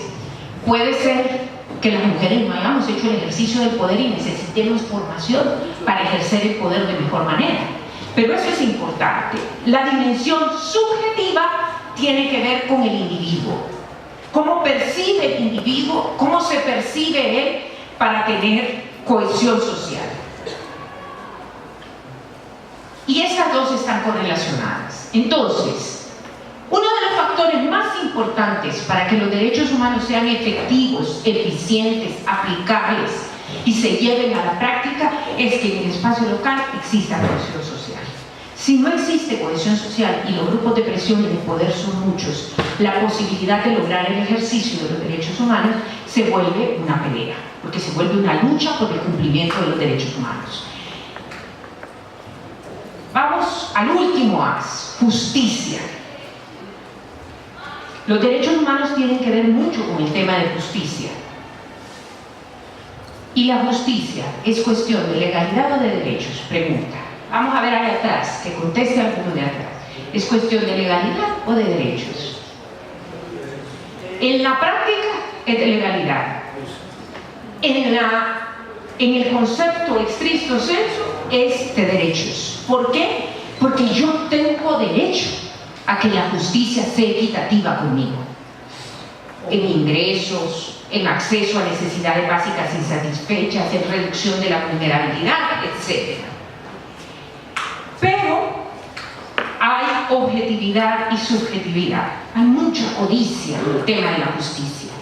Puede ser que las mujeres no hayamos hecho el ejercicio del poder y necesitemos formación para ejercer el poder de mejor manera. Pero eso es importante. La dimensión subjetiva tiene que ver con el individuo. Cómo percibe el individuo, cómo se percibe él para tener cohesión social. Y estas dos están correlacionadas. Entonces, uno de los factores más importantes para que los derechos humanos sean efectivos, eficientes, aplicables y se lleven a la práctica es que en el espacio local exista cohesión social. Si no existe cohesión social y los grupos de presión y de poder son muchos, la posibilidad de lograr el ejercicio de los derechos humanos se vuelve una pelea, porque se vuelve una lucha por el cumplimiento de los derechos humanos. Vamos al último as, justicia. Los derechos humanos tienen que ver mucho con el tema de justicia. ¿Y la justicia es cuestión de legalidad o de derechos? Pregunta. Vamos a ver ahí atrás, que conteste alguno de atrás. ¿Es cuestión de legalidad o de derechos? En la práctica es de legalidad. En el concepto estricto sensu es de derechos. ¿Por qué? Porque yo tengo derecho a que la justicia sea equitativa conmigo. En ingresos, en acceso a necesidades básicas insatisfechas, en reducción de la vulnerabilidad, etc. Pero hay objetividad y subjetividad. Hay mucha codicia en el tema de la justicia.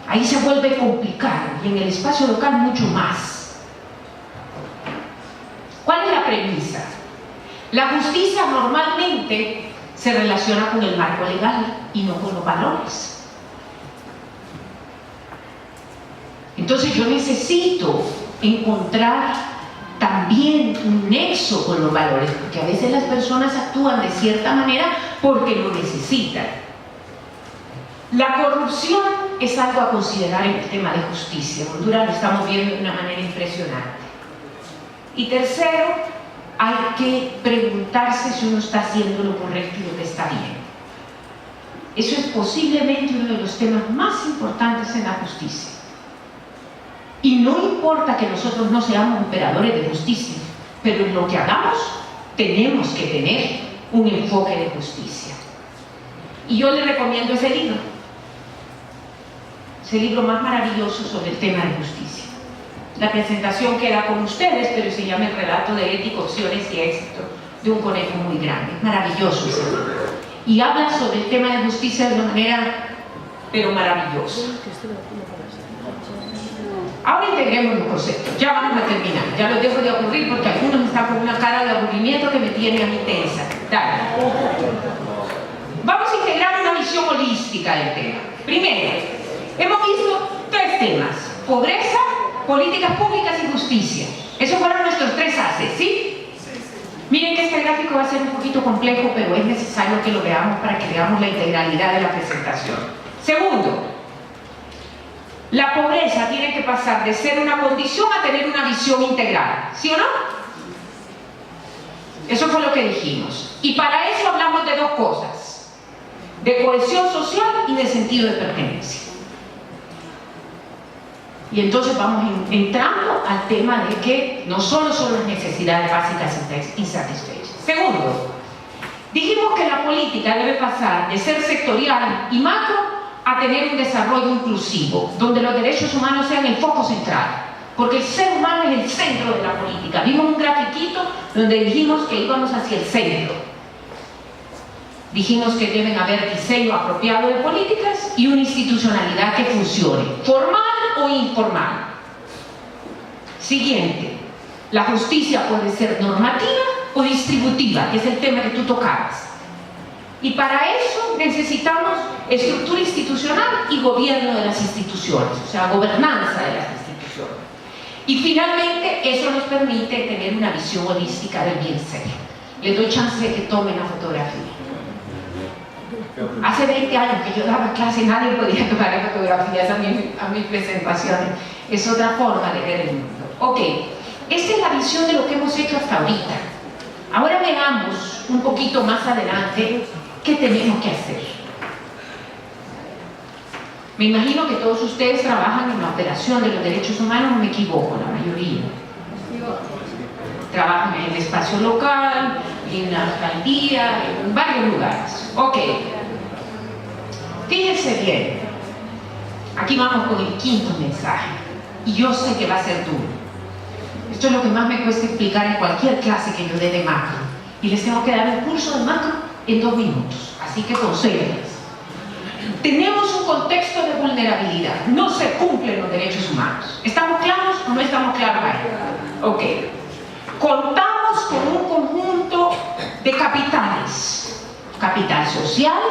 Ahí se vuelve complicado y en el espacio local mucho más. ¿Cuál es la premisa? La justicia normalmente se relaciona con el marco legal y no con los valores. Entonces yo necesito encontrar también un nexo con los valores, porque a veces las personas actúan de cierta manera porque lo necesitan. La corrupción es algo a considerar en el tema de justicia. En Honduras lo estamos viendo de una manera impresionante. Y tercero, hay que preguntarse si uno está haciendo lo correcto y lo que está bien. Eso es posiblemente uno de los temas más importantes en la justicia. Y no importa que nosotros no seamos operadores de justicia, pero en lo que hagamos tenemos que tener un enfoque de justicia. Y yo les recomiendo ese libro más maravilloso sobre el tema de justicia. La presentación queda con ustedes, pero se llama El relato de ética, opciones y éxito de un conejo muy grande. Es maravilloso ese libro. Y habla sobre el tema de justicia de una manera, pero maravillosa. Ahora integremos los conceptos. Ya vamos a terminar. Ya los dejo de aburrir porque algunos están con una cara de aburrimiento que me tiene a mí tensa. Dale. Vamos a integrar una visión holística del tema. Primero, hemos visto tres temas: pobreza, políticas públicas y justicia. Esos fueron nuestros tres haces, ¿sí? Miren que este gráfico va a ser un poquito complejo, pero es necesario que lo veamos para que veamos la integralidad de la presentación. Segundo, la pobreza tiene que pasar de ser una condición a tener una visión integral, ¿sí o no? Eso fue lo que dijimos. Y para eso hablamos de dos cosas: de cohesión social y de sentido de pertenencia. Y entonces vamos entrando al tema de que no solo son las necesidades básicas insatisfechas. Segundo, dijimos que la política debe pasar de ser sectorial y macro a tener un desarrollo inclusivo, donde los derechos humanos sean el foco central, porque el ser humano es el centro de la política. Vimos un grafiquito donde dijimos que íbamos hacia el centro. Dijimos que deben haber diseño apropiado de políticas y una institucionalidad que funcione, formal o informal. Siguiente, la justicia puede ser normativa o distributiva, que es el tema que tú tocabas. Y para eso necesitamos estructura institucional y gobierno de las instituciones, o sea, gobernanza de las instituciones. Y finalmente, eso nos permite tener una visión holística del bien ser. Les doy chance de que tomen la fotografía. Hace 20 años que yo daba clase, nadie podía tomar fotografías a mis presentaciones. Es otra forma de ver el mundo. Ok, esta es la visión de lo que hemos hecho hasta ahorita. Ahora veamos un poquito más adelante qué tenemos que hacer. Me imagino que todos ustedes trabajan en la operación de los derechos humanos, no me equivoco, la mayoría. Trabajan en el espacio local, en la alcaldía, en varios lugares. Ok. Fíjense bien. Aquí vamos con el quinto mensaje. Y yo sé que va a ser duro. Esto es lo que más me cuesta explicar en cualquier clase que yo dé de macro. Y les tengo que dar un curso de macro en 2 minutos. Así que concéntrense. Tenemos un contexto de vulnerabilidad. No se cumplen los derechos humanos. ¿Estamos claros o no estamos claros ahí? Ok. Contamos con un conjunto de capitales: capital social,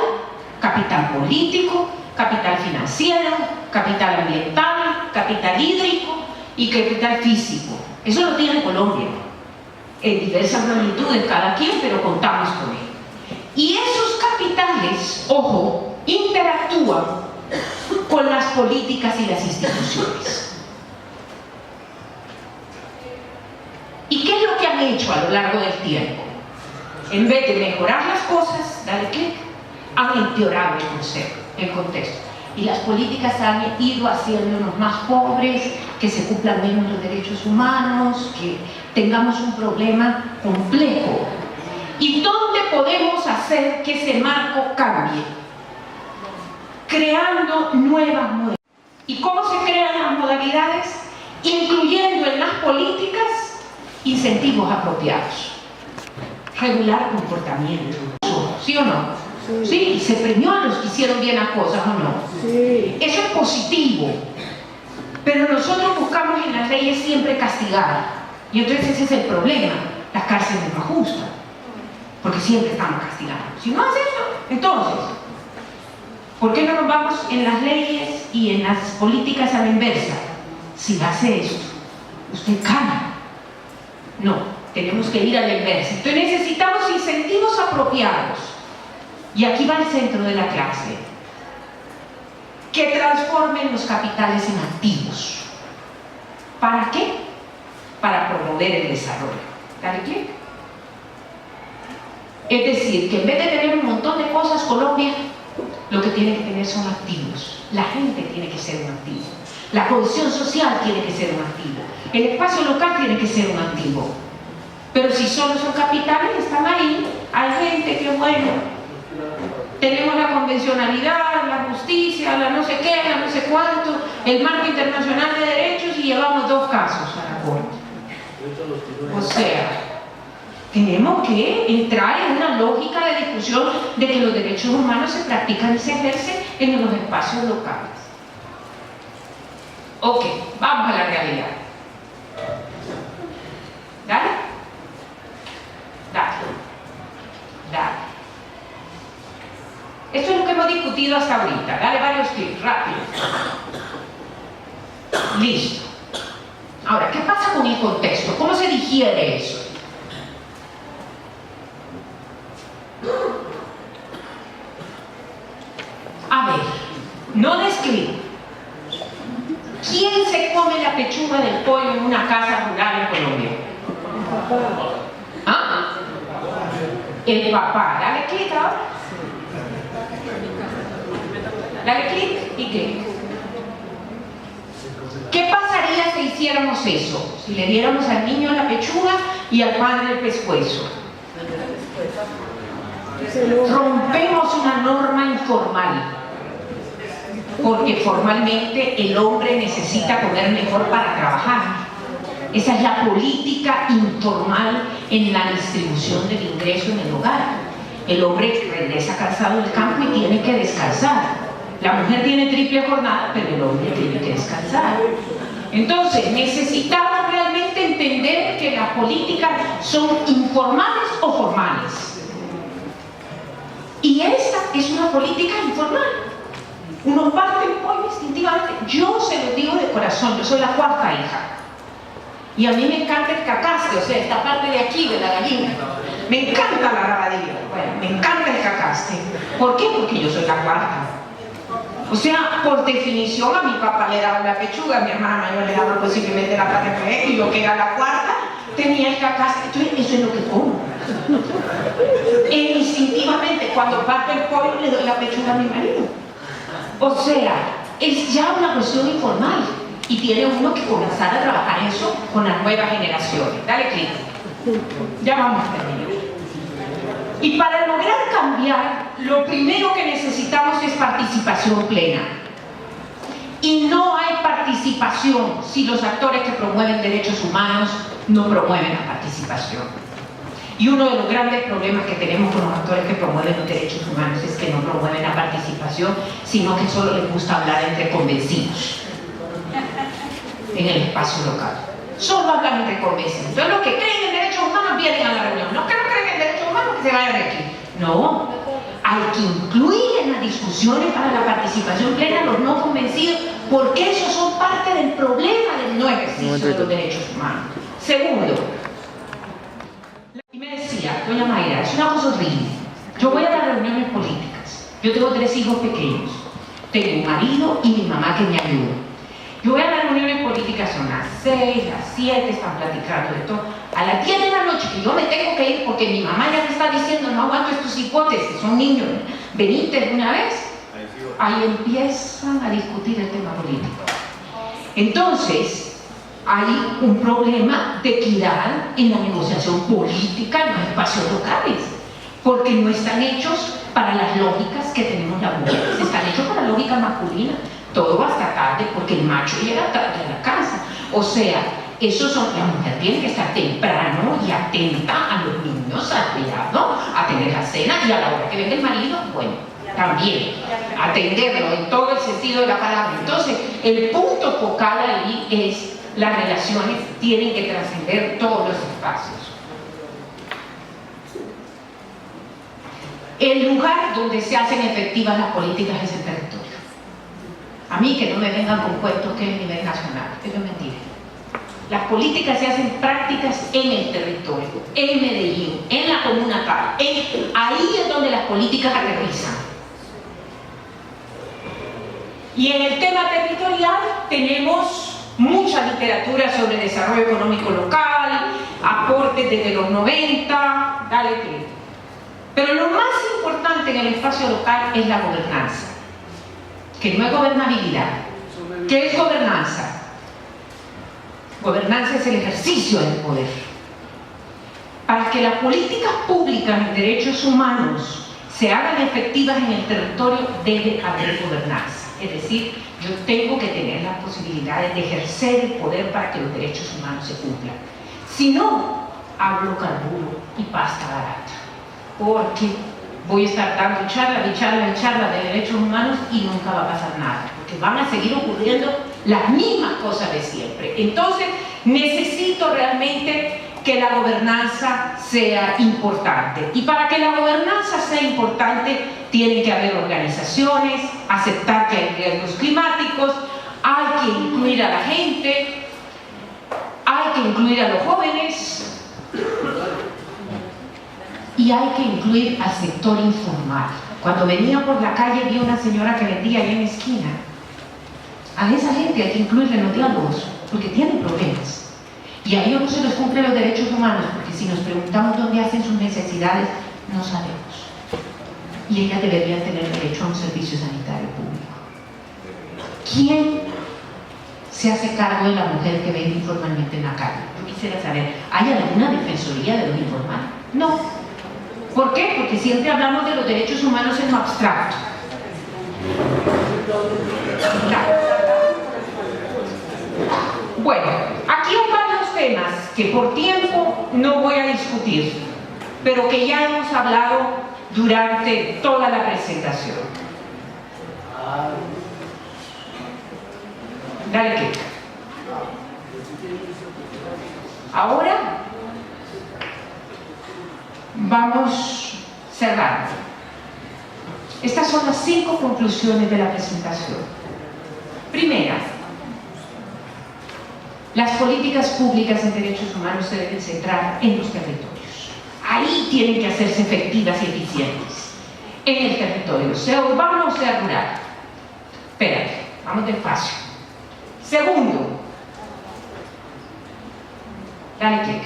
capital político, capital financiero, capital ambiental, capital hídrico y capital físico. Eso lo tiene Colombia, en diversas magnitudes cada quien, pero contamos con él. Y esos capitales, ojo, interactúan con las políticas y las instituciones. ¿Y qué es lo que han hecho a lo largo del tiempo? En vez de mejorar las cosas, dale clic, han empeorado el contexto. Y las políticas han ido haciéndonos más pobres, que se cumplan menos los derechos humanos, que tengamos un problema complejo. ¿Y dónde podemos hacer que ese marco cambie? Creando nuevas modalidades. ¿Y cómo se crean las modalidades? Incluyendo en las políticas incentivos apropiados. Regular comportamiento. ¿Sí o no? Sí, y se premió a los que hicieron bien las cosas, ¿o no? Sí. Eso es positivo. Pero nosotros buscamos en las leyes siempre castigar. Y entonces ese es el problema. Las cárceles no ajustan. Porque siempre estamos castigando. Si no haces eso, entonces, ¿por qué no nos vamos en las leyes y en las políticas a la inversa? Si hace esto, usted cambia. No, tenemos que ir a la inversa. Entonces necesitamos incentivos apropiados. Y aquí va el centro de la clase. Que transformen los capitales en activos. ¿Para qué? Para promover el desarrollo. ¿Dale clic? Es decir, que en vez de tener un montón de cosas, Colombia lo que tiene que tener son activos. La gente tiene que ser un activo. La cohesión social tiene que ser un activo. El espacio local tiene que ser un activo. Pero si solo son capitales, están ahí. Hay gente que, bueno, tenemos la convencionalidad, la justicia, la no sé qué, la no sé cuánto, el marco internacional de derechos y llevamos 2 casos a la corte. O sea, tenemos que entrar en una lógica de discusión de que los derechos humanos se practican y se ejercen en los espacios locales. Ok, vamos a la realidad. Dale. Dale. Dale. Esto es lo que hemos discutido hasta ahorita. Dale varios clics, rápido. Listo. Ahora, ¿qué pasa con el contexto? ¿Cómo se digiere eso? A ver, no describo. ¿Quién se come la pechuga del pollo en una casa rural en Colombia? ¿Ah? El papá. Dale clic ahora. Dale clic y clic. ¿Qué pasaría si hiciéramos eso? Si le diéramos al niño la pechuga y al padre el pescuezo. Rompemos una norma informal, porque formalmente el hombre necesita comer mejor para trabajar. Esa es la política informal en la distribución del ingreso en el hogar. El hombre regresa cansado del campo y tiene que descansar. La mujer tiene triple jornada, pero el hombre tiene que descansar. Entonces, necesitamos realmente entender que las políticas son informales o formales. Y esta es una política informal. Uno parte el pollo instintivamente. Yo se lo digo de corazón, yo soy la 4ª hija. Y a mí me encanta el cacaste, o sea, esta parte de aquí de la gallina. Me encanta la rabadilla, bueno, me encanta el cacaste. ¿Por qué? Porque yo soy la 4ª. O sea, por definición a mi papá le daba la pechuga, a mi hermana mayor le daba posiblemente la parte y yo que era la 4ª tenía el cacaste. Entonces, eso es lo que como. E instintivamente, cuando parte el pollo, le doy la pechuga a mi marido. O sea, es ya una cuestión informal y tiene uno que comenzar a trabajar eso con las nuevas generaciones. Dale clic. Ya vamos a terminar. Y para lograr cambiar, lo primero que necesitamos es participación plena. Y no hay participación si los actores que promueven derechos humanos no promueven la participación. Y uno de los grandes problemas que tenemos con los actores que promueven los derechos humanos es que no promueven la participación, sino que solo les gusta hablar entre convencidos en el espacio local. Solo hablan entre convencidos. Entonces los que creen en derechos humanos vienen a la reunión. Los que no creen en derechos humanos que se vayan de aquí. No, hay que incluir en las discusiones para la participación plena a los no convencidos, porque esos son parte del problema del no ejercicio de los derechos humanos. Segundo, y me decía, doña Mayra, es una cosa horrible. Yo voy a las reuniones políticas. Yo tengo 3 hijos pequeños. Tengo un marido y mi mamá que me ayuda. Yo voy a las reuniones políticas, son las 6, las 7, están platicando de todo. A las 10 de la noche, que yo me tengo que ir porque mi mamá ya me está diciendo, no aguanto estos hipótesis, son niños, venite de una vez. Ahí empiezan a discutir el tema político. Entonces, hay un problema de equidad en la negociación política en los espacios locales, porque no están hechos para las lógicas que tenemos las mujeres, están hechos para la lógica masculina. Todo va hasta tarde porque el macho llega tarde a la casa. O sea, la mujer tiene que estar temprano y atenta a los niños, al cuidado, a tener la cena, y a la hora que venga el marido, bueno, también atenderlo en todo el sentido de la palabra. Entonces, el punto focal ahí es las relaciones tienen que trascender todos los espacios. El lugar donde se hacen efectivas las políticas es el territorio. A mí que no me vengan con cuentos que es a nivel nacional, eso es mentira. Las políticas se hacen prácticas en el territorio, en Medellín, en la comuna tal. Ahí es donde las políticas aterrizan. Y en el tema territorial tenemos mucha literatura sobre desarrollo económico local, aportes desde los 90, dale que. Pero lo más importante en el espacio local es la gobernanza, que no es gobernabilidad. ¿Qué es gobernanza? Gobernanza es el ejercicio del poder. Para que las políticas públicas en derechos humanos se hagan efectivas en el territorio, debe haber gobernanza. Es decir, yo tengo que tener las posibilidades de ejercer el poder para que los derechos humanos se cumplan. Si no, hablo carburo y pasta barata. Porque voy a estar dando charla y charla y charla de derechos humanos y nunca va a pasar nada. Porque van a seguir ocurriendo las mismas cosas de siempre. Entonces, necesito realmente que la gobernanza sea importante. Y para que la gobernanza sea importante, tienen que haber organizaciones, aceptar que hay riesgos climáticos, hay que incluir a la gente, hay que incluir a los jóvenes y hay que incluir al sector informal. Cuando venía por la calle vi una señora que vendía ahí en la esquina. A esa gente hay que incluirle en los diálogos porque tienen problemas. Y a ellos no se les cumplen los derechos humanos, porque si nos preguntamos dónde hacen sus necesidades, no sabemos. Y ellas deberían tener derecho a un servicio sanitario público. ¿Quién se hace cargo de la mujer que vende informalmente en la calle? Yo quisiera saber, ¿hay alguna defensoría de los informales? No. ¿Por qué? Porque siempre hablamos de los derechos humanos en lo abstracto. Bueno, aquí hay varios temas que por tiempo no voy a discutir, pero que ya hemos hablado durante toda la presentación. Dale clic. Ahora vamos cerrando. Estas son las 5 conclusiones de la presentación. Primera, las políticas públicas en derechos humanos se deben centrar en los territorios. Ahí tienen que hacerse efectivas y eficientes. En el territorio, sea urbano o sea rural. Espérate, vamos despacio. Segundo, dale clic.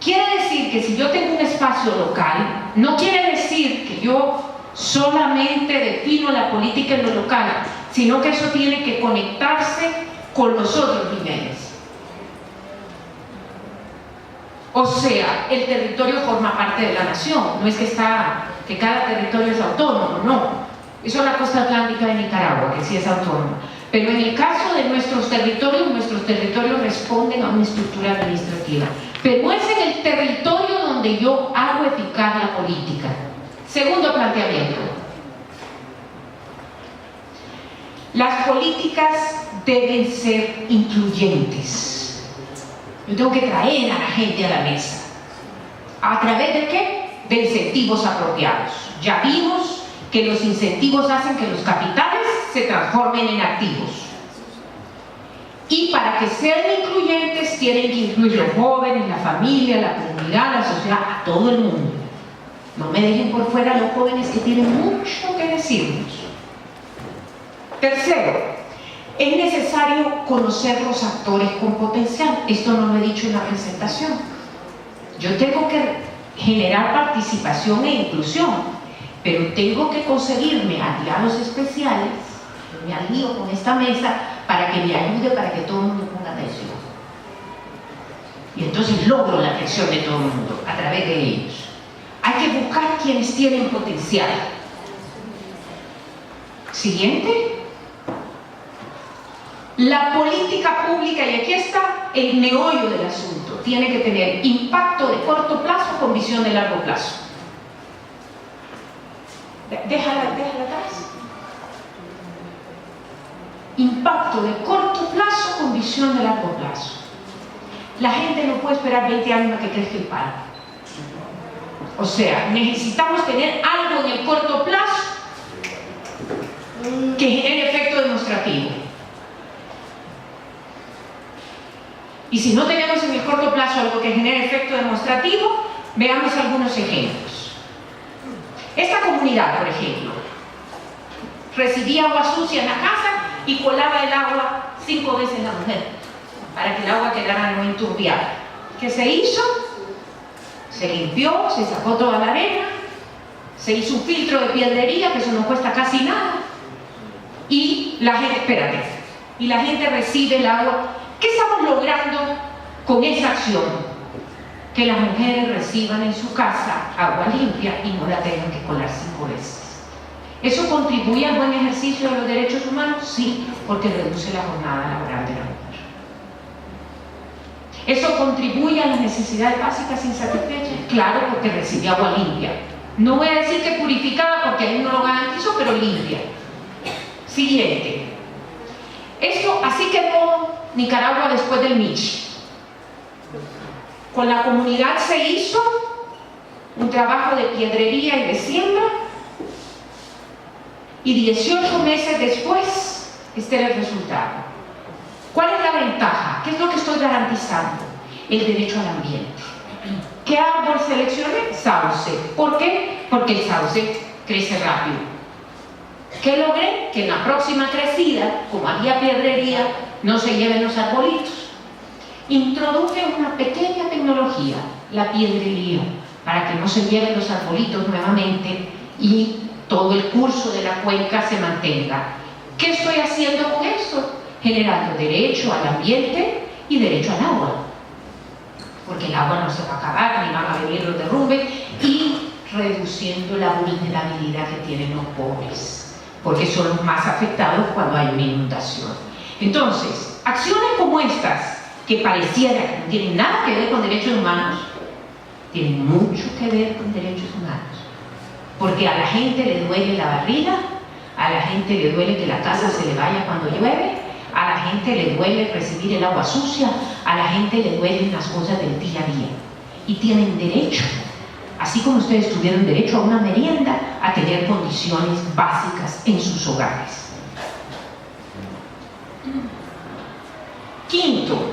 Quiere decir que si yo tengo un espacio local, no quiere decir que yo solamente defino la política en lo local, sino que eso tiene que conectarse con los otros niveles. O sea, el territorio forma parte de la nación, no es que cada territorio es autónomo, no. Eso es la costa atlántica de Nicaragua, que sí es autónoma. Pero en el caso de nuestros territorios responden a una estructura administrativa. Pero es en el territorio donde yo hago eficaz la política. Segundo planteamiento. Las políticas deben ser incluyentes. Yo tengo que traer a la gente a la mesa. ¿A través de qué? De incentivos apropiados. Ya vimos que los incentivos hacen que los capitales se transformen en activos. Y para que sean incluyentes tienen que incluir los jóvenes, la familia, la comunidad, la sociedad, a todo el mundo. No me dejen por fuera a los jóvenes que tienen mucho que decirnos. Tercero, es necesario conocer los actores con potencial. Esto no lo he dicho en la presentación. Yo tengo que generar participación e inclusión, pero tengo que conseguirme aliados especiales. Me alío con esta mesa para que me ayude, para que todo el mundo ponga atención. Y entonces logro la atención de todo el mundo a través de ellos. Hay que buscar quienes tienen potencial. Siguiente. La política pública, y aquí está el meollo del asunto, tiene que tener impacto de corto plazo con visión de largo plazo. Déjala atrás. Impacto de corto plazo con visión de largo plazo. La gente no puede esperar 20 años a que crezca el paro. O sea, necesitamos tener algo en el corto plazo que genere efecto demostrativo. Y si no tenemos en el corto plazo algo que genere efecto demostrativo, veamos algunos ejemplos. Esta comunidad, por ejemplo, recibía agua sucia en la casa y colaba el agua 5 veces la mujer para que el agua quedara no enturbiada. ¿Qué se hizo? Se limpió, se sacó toda la arena, se hizo un filtro de piedrería, que eso no cuesta casi nada, y la gente recibe el agua. ¿Qué estamos logrando con esa acción? Que las mujeres reciban en su casa agua limpia y no la tengan que colar 5 veces. ¿Eso contribuye al buen ejercicio de los derechos humanos? Sí, porque reduce la jornada laboral de la mujer. ¿Eso contribuye a las necesidades básicas insatisfechas? Claro, porque recibe agua limpia. No voy a decir que purificada porque ahí no lo garantizo, pero limpia. Siguiente. Esto, así quedó Nicaragua después del Mitch. Con la comunidad se hizo un trabajo de piedrería y de siembra, y 18 meses después, este era el resultado. ¿Cuál es la ventaja? ¿Qué es lo que estoy garantizando? El derecho al ambiente. ¿Qué árbol seleccioné? Sauce. ¿Por qué? Porque el sauce crece rápido. ¿Qué logré? Que en la próxima crecida, como había piedrería, no se lleven los arbolitos. Introduje una pequeña tecnología, la piedrería, para que no se lleven los arbolitos nuevamente y todo el curso de la cuenca se mantenga. ¿Qué estoy haciendo con esto? Generando derecho al ambiente y derecho al agua, porque el agua no se va a acabar, ni van a venir los derrumbes, y reduciendo la vulnerabilidad que tienen los pobres, porque son los más afectados cuando hay una inundación. Entonces, acciones como estas, que pareciera que no tienen nada que ver con derechos humanos, tienen mucho que ver con derechos humanos, porque a la gente le duele la barriga, a la gente le duele que la casa se le vaya cuando llueve, a la gente le duele recibir el agua sucia, a la gente le duelen las cosas del día a día. Y tienen derecho, así como ustedes tuvieron derecho a una merienda, a tener condiciones básicas en sus hogares. Quinto,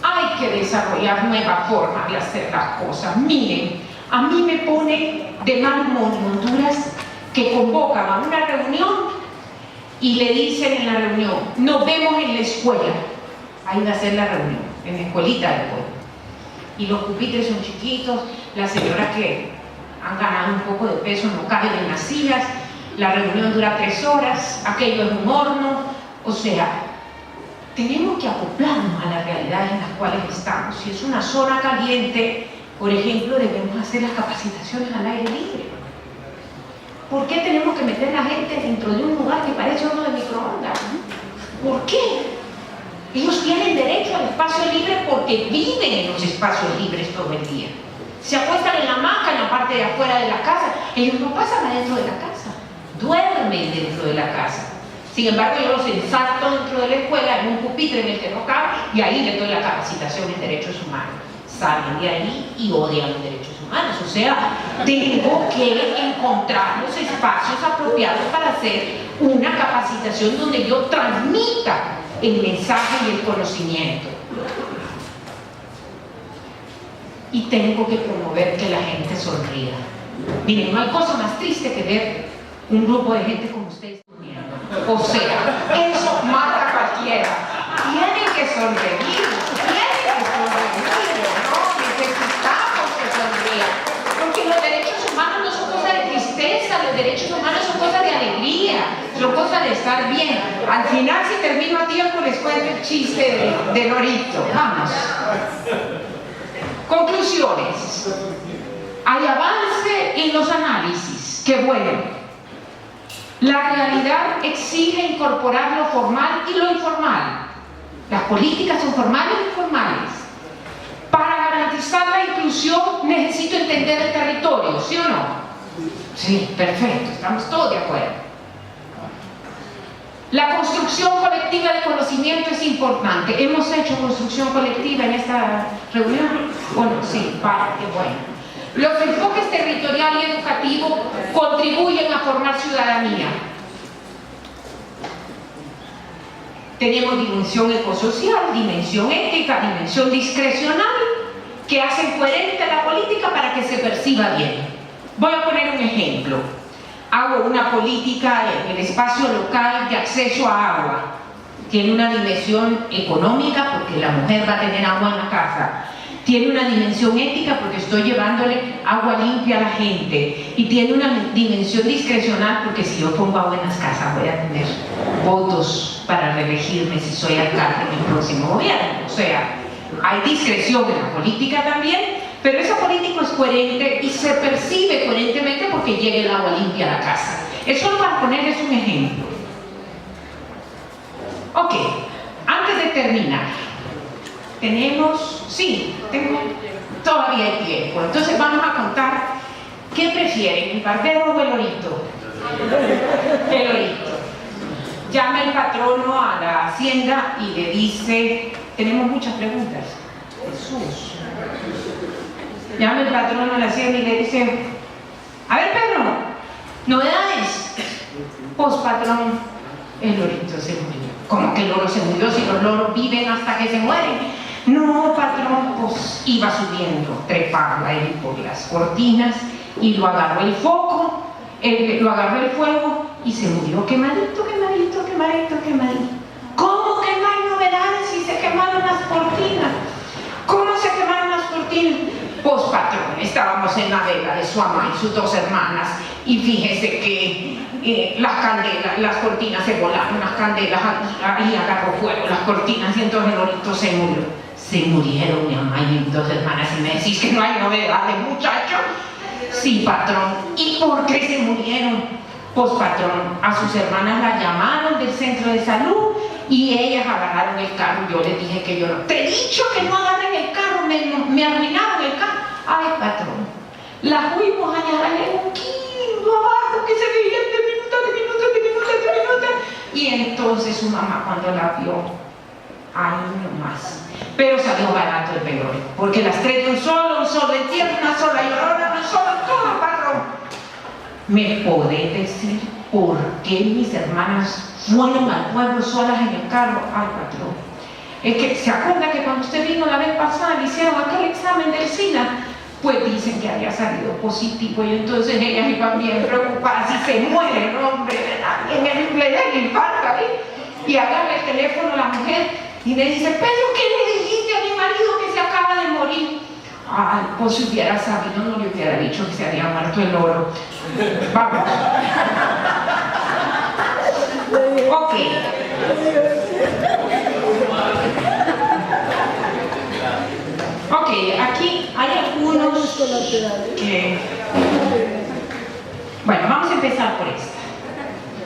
hay que desarrollar nuevas formas de hacer las cosas. Miren, a mí me pone de mal humor Honduras que convocan a una reunión y le dicen en la reunión: nos vemos en la escuela. Ahí va a ser la reunión, en la escuelita del pueblo. Y los pupitres son chiquitos, las señoras que han ganado un poco de peso no caben en las sillas, la reunión dura 3 horas, aquello es un horno. O sea, tenemos que acoplarnos a las realidades en las cuales estamos. Si es una zona caliente, por ejemplo, debemos hacer las capacitaciones al aire libre. ¿Por qué tenemos que meter a la gente dentro de un lugar que parece horno de microondas? ¿Por qué? Ellos tienen derecho al espacio libre porque viven en los espacios libres todo el día. Se acuestan en la hamaca en la parte de afuera de la casa. Ellos no pasan adentro de la casa, duermen dentro de la casa. Sin embargo, yo los ensarto dentro de la escuela en un pupitre en el que no cabe, y ahí les doy la capacitación en derechos humanos. Salen de ahí y odian los derechos humanos. O sea, tengo que encontrar los espacios apropiados para hacer una capacitación donde yo transmita el mensaje y el conocimiento. Y tengo que promover que la gente sonría. Miren, no hay cosa más triste que ver un grupo de gente como ustedes sonriendo. O sea, eso mata a cualquiera. Tienen que sonreír, ¿no? Necesitamos que sonrían. Porque los derechos humanos no son cosas de tristeza, los derechos humanos son cosas de alegría, son cosas de estar bien. Al final, si termino a tiempo, les cuento el chiste de Lorito. Vamos. Conclusiones. Hay avance en los análisis. ¡Qué bueno! La realidad exige incorporar lo formal y lo informal. Las políticas son formales e informales. Para garantizar la inclusión necesito entender el territorio, ¿sí o no? Sí, perfecto, estamos todos de acuerdo. La construcción colectiva de conocimiento es importante. ¿Hemos hecho construcción colectiva en esta reunión? Bueno, sí, vale, qué bueno. Los enfoques territorial y educativo contribuyen a formar ciudadanía. tenemos dimensión ecosocial, dimensión ética, dimensión discrecional, que hacen coherente la política para que se perciba bien. Voy a poner un ejemplo. Hago una política en el espacio local de acceso a agua. Tiene una dimensión económica porque la mujer va a tener agua en la casa. Tiene una dimensión ética porque estoy llevándole agua limpia a la gente. Y tiene una dimensión discrecional porque si yo pongo agua en las casas voy a tener votos para reelegirme si soy alcalde en el próximo gobierno. O sea, hay discreción en la política también, pero esa política es coherente y se percibe coherentemente porque llega el agua limpia a la casa. Eso para ponerles un ejemplo. Ok, antes de terminar, todavía hay tiempo. Entonces vamos a contar, ¿qué prefieren, el barbero o el orito? El orito. Llama el patrono a la hacienda y le dice, tenemos muchas preguntas. Jesús. Llama el patrono a la hacienda y le dice, a ver Pedro, novedades. Pues patrón, el lorito se murió. ¿Cómo que el loro se murió si los loros viven hasta que se mueren? No, patrón, pues iba subiendo, trepaba ahí por las cortinas y lo agarró el foco, lo agarró el fuego y se murió quemadito, quemadito, quemadito, quemadito. ¿Cómo que no hay novedades si se quemaron las cortinas? ¿Cómo se quemaron las cortinas? Pues patrón, estábamos en la vela de su mamá y sus dos hermanas y fíjese que las cortinas se volaron, las candelas y agarró fuego las cortinas y entonces el lorito se murió. Se murieron mi mamá y mis dos hermanas y me decís que no hay novedades, muchacho. Sí, patrón. ¿Y por qué se murieron? Pues patrón, a sus hermanas las llamaron del centro de salud y ellas agarraron el carro. Yo les dije que yo no. Te he dicho que no agarren el carro, me arruinaron el carro. Ay, patrón, la fuimos a hallar en un quinto abajo que se veía de minutos. Y entonces su mamá cuando la vio, ay, no más. Pero salió barato el velorio, porque las tres de un solo entierro, una sola llorona, un solo todo, patrón. ¿Me podés decir por qué mis hermanas fueron al pueblo solas en el carro? Ay, patrón, es que se acuerda que cuando usted vino la vez pasada le hicieron aquel examen del SIDA, pues dicen que había salido positivo y entonces ellas iban bien preocupadas si se muere, hombre, le da el infarto ahí. Y agarra el teléfono a la mujer y le dice, Pedro, ¿qué le dijiste a mi marido que se acaba de morir? Ay, pues si hubiera sabido no le hubiera dicho que se había muerto el loro. Vamos. Ok. Ok, aquí hay algunos que... Bueno, vamos a empezar por esta.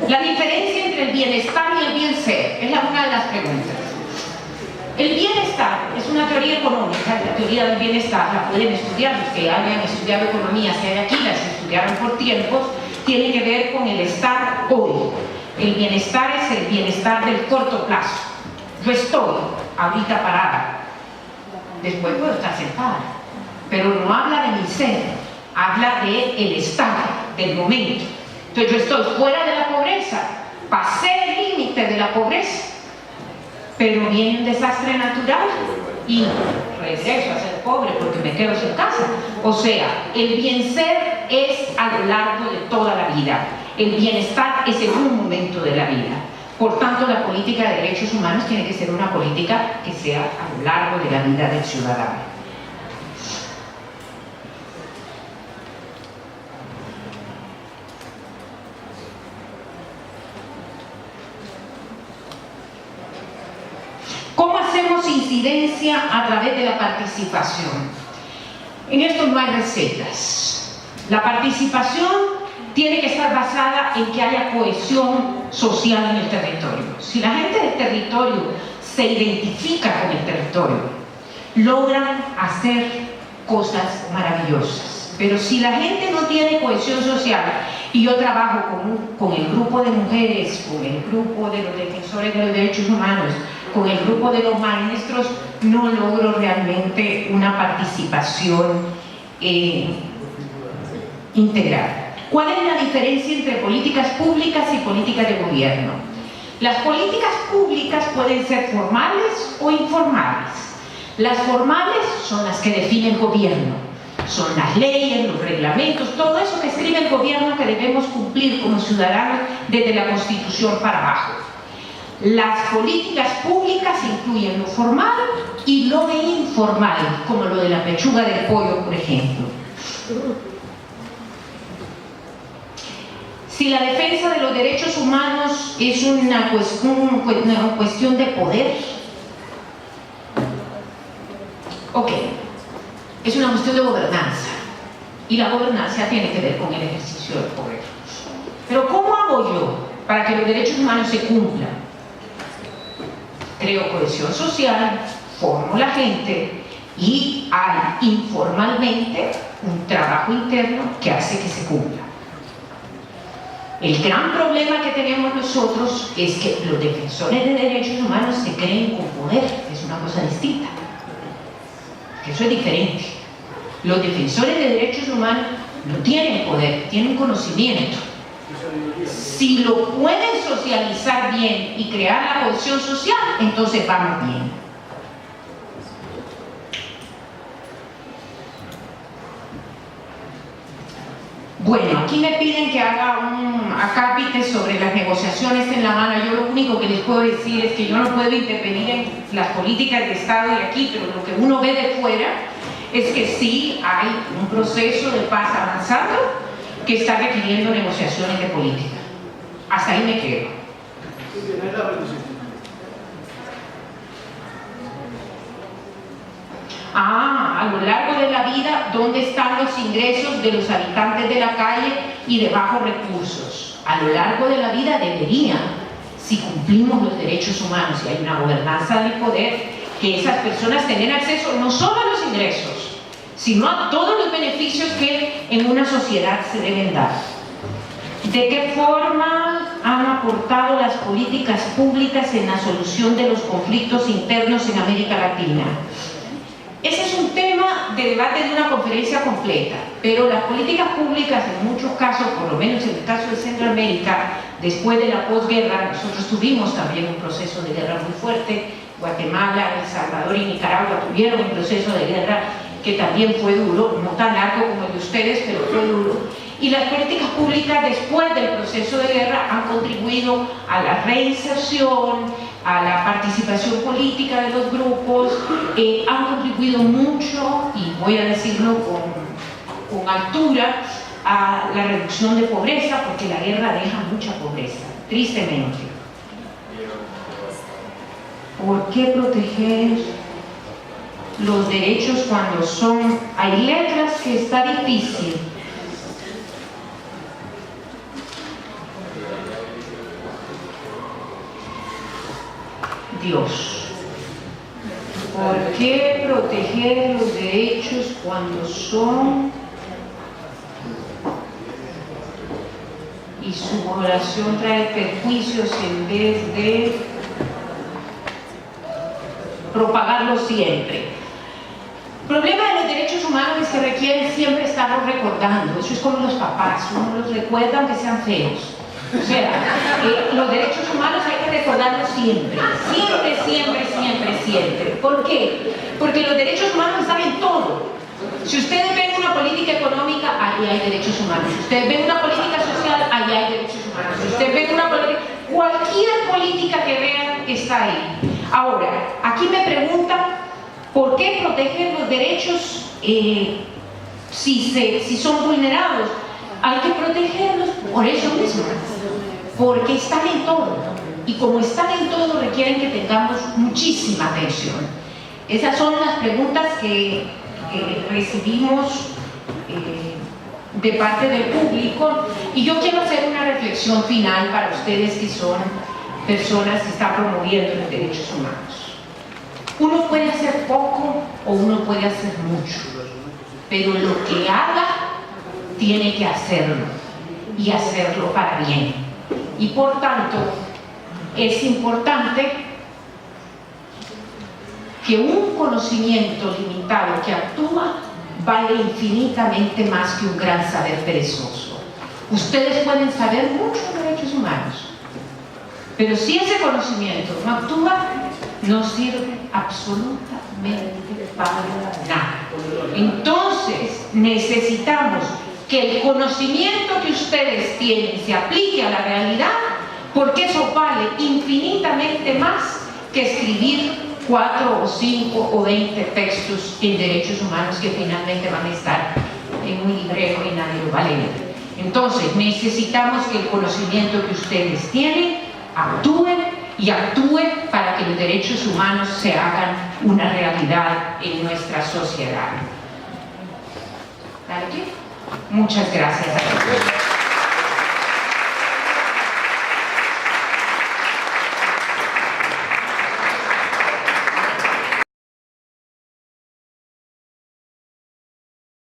La diferencia entre el bienestar y el bien ser es una de las preguntas. El bienestar es una teoría económica, la teoría del bienestar la pueden estudiar, los que hayan estudiado economía, si hay aquí, las estudiaron por tiempos, tiene que ver con el estar hoy. El bienestar es el bienestar del corto plazo. Yo estoy ahorita parada, después puedo estar sentada, pero no habla de mi ser, habla de el estar, del momento. Entonces yo estoy fuera de la pobreza, pasé el límite de la pobreza, pero viene un desastre natural y regreso a ser pobre porque me quedo sin casa. O sea, el bien ser es a lo largo de toda la vida, el bienestar es en un momento de la vida. Por tanto, la política de derechos humanos tiene que ser una política que sea a lo largo de la vida del ciudadano. ¿Cómo hacemos incidencia a través de la participación? En esto no hay recetas. La participación tiene que estar basada en que haya cohesión social en el territorio. Si la gente del territorio se identifica con el territorio, logran hacer cosas maravillosas. Pero si la gente no tiene cohesión social, y yo trabajo con el grupo de mujeres, con el grupo de los defensores de los derechos humanos, con el grupo de los maestros, no logro realmente una participación integral. ¿Cuál es la diferencia entre políticas públicas y políticas de gobierno? Las políticas públicas pueden ser formales o informales. Las formales son las que define el gobierno. Son las leyes, los reglamentos, todo eso que escribe el gobierno que debemos cumplir como ciudadanos desde la Constitución para abajo. Las políticas públicas incluyen lo formal y lo informal, como lo de la pechuga del pollo, por ejemplo. Si la defensa de los derechos humanos es una cuestión de poder, ok, es una cuestión de gobernanza, y la gobernanza tiene que ver con el ejercicio del poder. Pero ¿cómo hago yo para que los derechos humanos se cumplan? Creo cohesión social, formo la gente y hay informalmente un trabajo interno que hace que se cumpla. El gran problema que tenemos nosotros es que los defensores de derechos humanos se creen con poder, es una cosa distinta. Eso es diferente. Los defensores de derechos humanos no tienen poder, tienen conocimiento. Si lo pueden socializar bien y crear la cohesión social, entonces vamos bien. Bueno, aquí me piden que haga un acápite sobre las negociaciones en La Habana. Yo lo único que les puedo decir es que yo no puedo intervenir en las políticas de Estado de aquí, pero lo que uno ve de fuera es que sí hay un proceso de paz avanzando que está requiriendo negociaciones de política. Hasta ahí me quedo. A lo largo de la vida, ¿dónde están los ingresos de los habitantes de la calle y de bajos recursos? A lo largo de la vida deberían, si cumplimos los derechos humanos y hay una gobernanza del poder, que esas personas tengan acceso no solo a los ingresos, sino a todos los beneficios que en una sociedad se deben dar. ¿De qué forma han aportado las políticas públicas en la solución de los conflictos internos en América Latina? Ese es un tema de debate de una conferencia completa, pero las políticas públicas en muchos casos, por lo menos en el caso de Centroamérica, después de la posguerra, nosotros tuvimos también un proceso de guerra muy fuerte. Guatemala, El Salvador y Nicaragua tuvieron un proceso de guerra que también fue duro, no tan largo como el de ustedes, pero fue duro. Y las políticas públicas después del proceso de guerra han contribuido a la reinserción, a la participación política de los grupos, han contribuido mucho, y voy a decirlo con altura, a la reducción de pobreza, porque la guerra deja mucha pobreza, tristemente. ¿Por qué proteger los derechos cuando son... Hay letras que está difícil. Dios. ¿Por qué proteger los derechos cuando son... y su violación trae perjuicios en vez de propagarlo siempre? El problema de los derechos humanos es que requieren siempre estarlos recordando. Eso es como los papás, uno los recuerda aunque sean feos. O sea, los derechos humanos hay que recordarlos siempre, siempre, siempre, siempre, siempre. ¿Por qué? Porque los derechos humanos están en todo. Si ustedes ven una política económica, ahí hay derechos humanos. Si ustedes ven una política social, ahí hay derechos humanos. Si ustedes ven una política, cualquier política que vean está ahí. Ahora, aquí me preguntan, ¿por qué proteger los derechos si son vulnerados? Hay que protegerlos por eso mismo, porque están en todo, y como están en todo requieren que tengamos muchísima atención. Esas son las preguntas que recibimos de parte del público, y yo quiero hacer una reflexión final para ustedes que son personas que están promoviendo los derechos humanos. Uno puede hacer poco o uno puede hacer mucho, pero lo que haga tiene que hacerlo, y hacerlo para bien. Y por tanto, es importante que un conocimiento limitado que actúa vale infinitamente más que un gran saber perezoso. Ustedes pueden saber mucho de derechos humanos, Pero si ese conocimiento no actúa, no sirve absolutamente para nada. Entonces, necesitamos que el conocimiento que ustedes tienen se aplique a la realidad, porque eso vale infinitamente más que escribir 4 o 5 o 20 textos en derechos humanos que finalmente van a estar en un librero y nadie lo va a leer. Entonces, necesitamos que el conocimiento que ustedes tienen actúen para que los derechos humanos se hagan una realidad en nuestra sociedad. ¿Vale? Muchas gracias a todos.